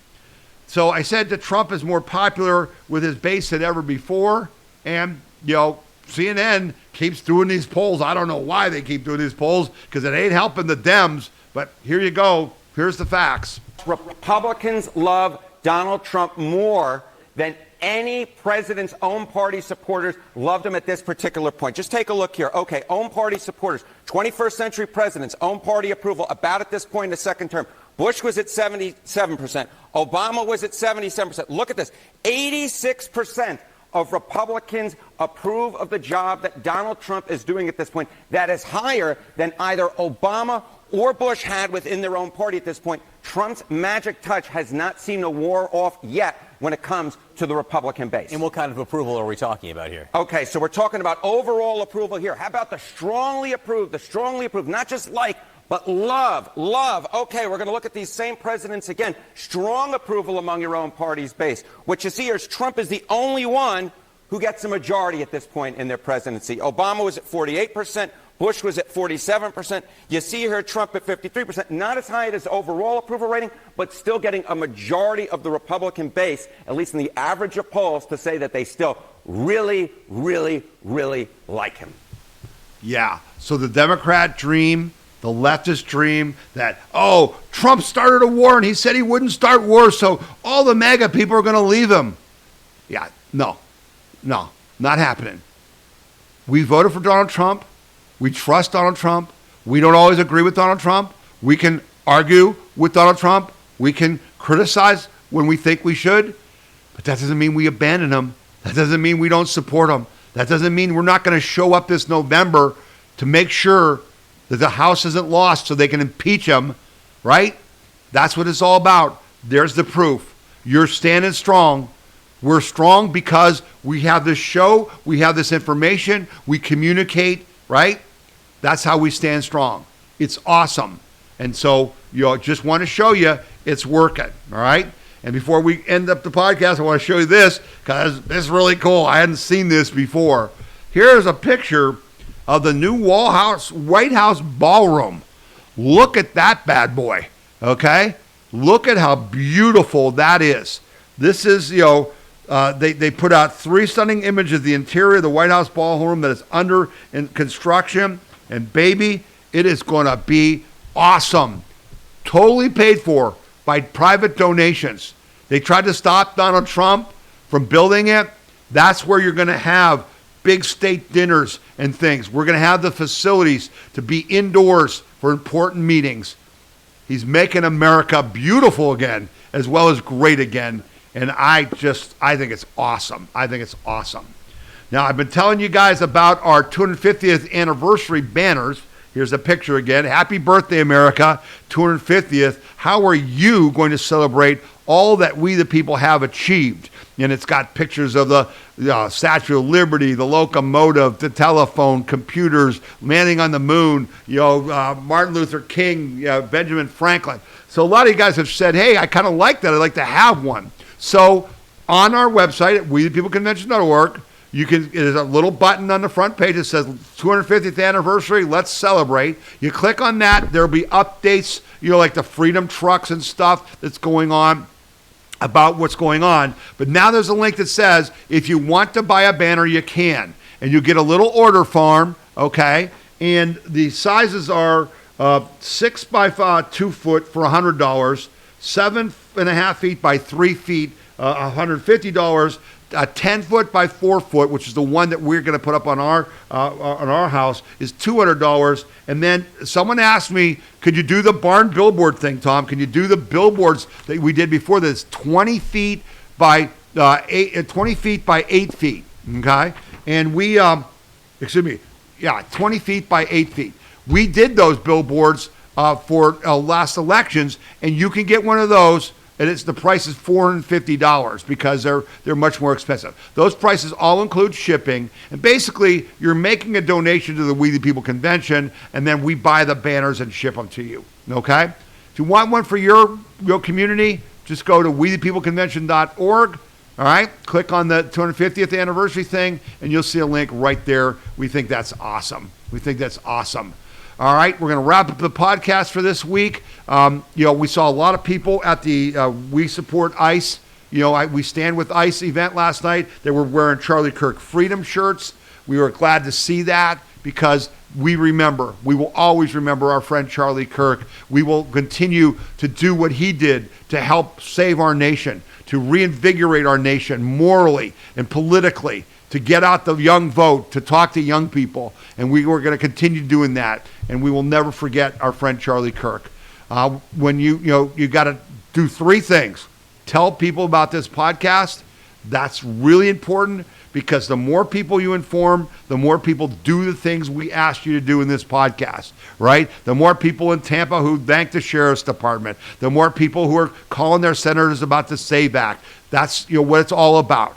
So I said that Trump is more popular with his base than ever before, and, CNN keeps doing these polls. I don't know why they keep doing these polls, because it ain't helping the Dems, but here you go. Here's the facts. Republicans love Donald Trump more than any president's own party supporters loved him at this particular point. Just take a look here. Okay, own party supporters, 21st century presidents, own party approval, about at this point in the second term. Bush was at 77%. Obama was at 77%. Look at this. 86% of Republicans approve of the job that Donald Trump is doing at this point. That is higher than either Obama or Bush had within their own party at this point. Trump's magic touch has not seemed to wear off yet when it comes to the Republican base. And what kind of approval are we talking about here? Okay, so we're talking about overall approval here. How about the strongly approved, not just like, but love. Okay, we're going to look at these same presidents again. Strong approval among your own party's base. What you see here is Trump is the only one who gets a majority at this point in their presidency. Obama was at 48%. Bush was at 47%. You see here Trump at 53%. Not as high as overall approval rating, but still getting a majority of the Republican base, at least in the average of polls, to say that they still really, really, really like him. Yeah. So the Democrat dream, the leftist dream that, oh, Trump started a war and he said he wouldn't start wars, so all the MAGA people are going to leave him. Yeah, no, not happening. We voted for Donald Trump. We trust Donald Trump. We don't always agree with Donald Trump. We can argue with Donald Trump. We can criticize when we think we should. But that doesn't mean we abandon him. That doesn't mean we don't support him. That doesn't mean we're not going to show up this November to make sure that the House isn't lost so they can impeach him, right? That's what it's all about. There's the proof. You're standing strong. We're strong because we have this show, we have this information, we communicate, right? That's how we stand strong. It's awesome. And so, just want to show you it's working, all right? And before we end up the podcast, I want to show you this because this is really cool. I hadn't seen this before. Here's a picture of the new Whitehouse Ballroom. Look at that bad boy, okay? Look at how beautiful that is. This is, they put out 3 stunning images of the interior of the White House Ballroom that is under construction. And baby, it is going to be awesome. Totally paid for by private donations. They tried to stop Donald Trump from building it. That's where you're going to have big state dinners and things. We're going to have the facilities to be indoors for important meetings. He's making America beautiful again, as well as great again. And I think it's awesome. I think it's awesome. Now, I've been telling you guys about our 250th anniversary banners. Here's a picture again. Happy birthday, America, 250th. How are you going to celebrate all that we, the people, have achieved? And it's got pictures of the Statue of Liberty, the locomotive, the telephone, computers, landing on the moon, Martin Luther King, Benjamin Franklin. So a lot of you guys have said, hey, I kind of like that. I'd like to have one. So on our website at WeThePeopleConvention.org, there's a little button on the front page that says 250th anniversary, let's celebrate. You click on that, there'll be updates, like the Freedom Trucks and stuff that's going on about what's going on. But now there's a link that says if you want to buy a banner, you can. And you get a little order form, okay? And the sizes are 6 by 2 foot for $100, 7.5 feet by 3 feet, $150. 10 foot by 4 foot, which is the one that we're going to put up on our house, is $200. And then someone asked me, could you do the barn billboard thing, Tom? Can you do the billboards that we did before this? 20 feet by 20 feet by 8 feet. Okay, and 20 feet by 8 feet. We did those billboards for last elections, and you can get one of those. And the price is $450 because they're much more expensive. Those prices all include shipping. And basically, you're making a donation to the We the People Convention, and then we buy the banners and ship them to you. Okay? If you want one for your community, just go to WeThePeopleConvention.org. All right? Click on the 250th anniversary thing, and you'll see a link right there. We think that's awesome. All right, we're going to wrap up the podcast for this week. We saw a lot of people at the We Support ICE, We Stand With ICE event last night. They were wearing Charlie Kirk Freedom shirts. We were glad to see that because we will always remember our friend Charlie Kirk. We will continue to do what he did to help save our nation, to reinvigorate our nation morally and politically, to get out the young vote, to talk to young people. And we were going to continue doing that. And we will never forget our friend Charlie Kirk. When you got to do 3 things. Tell people about this podcast. That's really important because the more people you inform, the more people do the things we asked you to do in this podcast, right? The more people in Tampa who thank the sheriff's department, the more people who are calling their senators about the SAVE Act. That's what it's all about.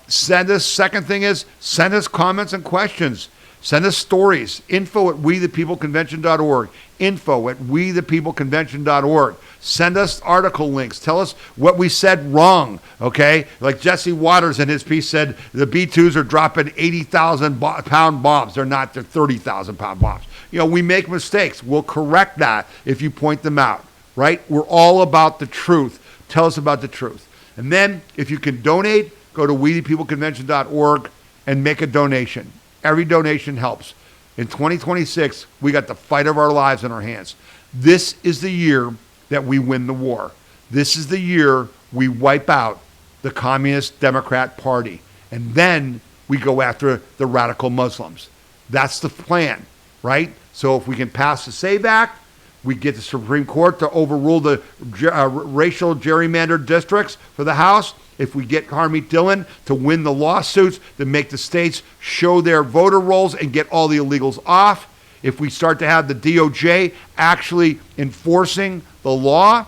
Send us, second thing is, send us comments and questions. Send us stories. info@wethepeopleconvention.org. info@wethepeopleconvention.org. Send us article links. Tell us what we said wrong, okay? Like Jesse Waters in his piece said, the B-2s are dropping 80,000-pound bombs. They're not. They're 30,000-pound bombs. We make mistakes. We'll correct that if you point them out, right? We're all about the truth. Tell us about the truth. And then if you can donate, go to wethepeopleconvention.org and make a donation. Every donation helps. In 2026, we got the fight of our lives in our hands. This is the year that we win the war. This is the year we wipe out the Communist Democrat Party. And then we go after the radical Muslims. That's the plan, right? So if we can pass the SAVE Act, we get the Supreme Court to overrule the racial gerrymandered districts for the House. If we get Harmeet Dillon to win the lawsuits that make the states show their voter rolls and get all the illegals off, if we start to have the DOJ actually enforcing the law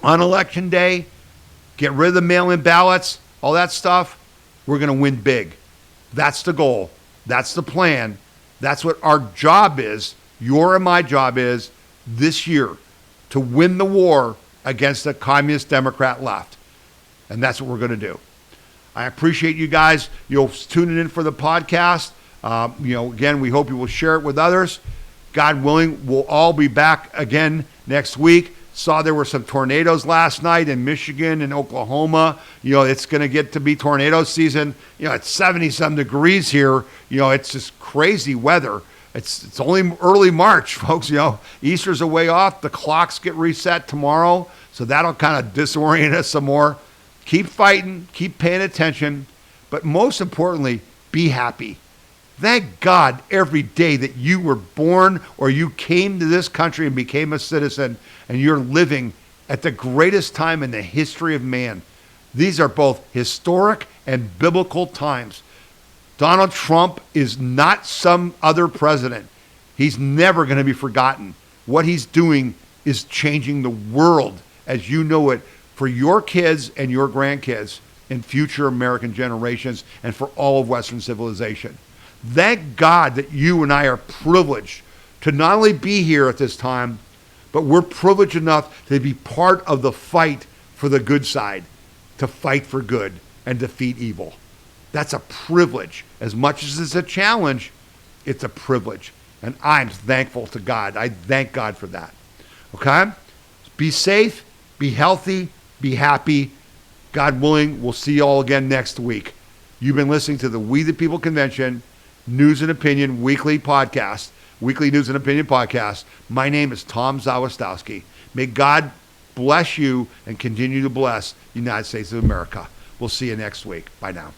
on Election Day, get rid of the mail-in ballots, all that stuff, we're going to win big. That's the goal. That's the plan. That's what our job is, your and my job is this year, to win the war against the Communist Democrat left. And that's what we're going to do. I appreciate you guys. You'll tune in for the podcast. Again, we hope you will share it with others. God willing, we'll all be back again next week. Saw there were some tornadoes last night in Michigan and Oklahoma. It's going to get to be tornado season. It's 70-some degrees here. It's just crazy weather. It's only early March, folks. Easter's a way off. The clocks get reset tomorrow, so that'll kind of disorient us some more. Keep fighting, keep paying attention, but most importantly, be happy. Thank God every day that you were born or you came to this country and became a citizen, and you're living at the greatest time in the history of man. These are both historic and biblical times. Donald Trump is not some other president. He's never going to be forgotten. What he's doing is changing the world as you know it, for your kids and your grandkids and future American generations and for all of Western civilization. Thank God that you and I are privileged to not only be here at this time, but we're privileged enough to be part of the fight for the good side, to fight for good and defeat evil. That's a privilege. As much as it's a challenge, it's a privilege. And I'm thankful to God. I thank God for that. Okay? Be safe, be healthy, be happy. God willing, we'll see you all again next week. You've been listening to the We the People Convention News and Opinion Weekly Podcast, Weekly News and Opinion Podcast. My name is Tom Zawistowski. May God bless you and continue to bless the United States of America. We'll see you next week. Bye now.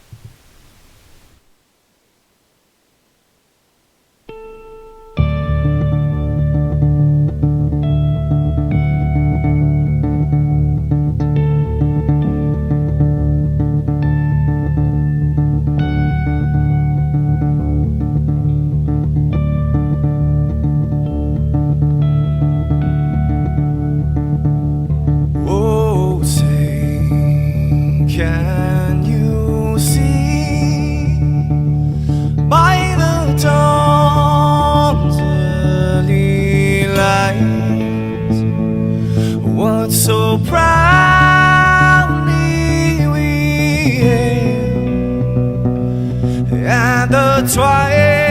So proudly we hailed at the twilight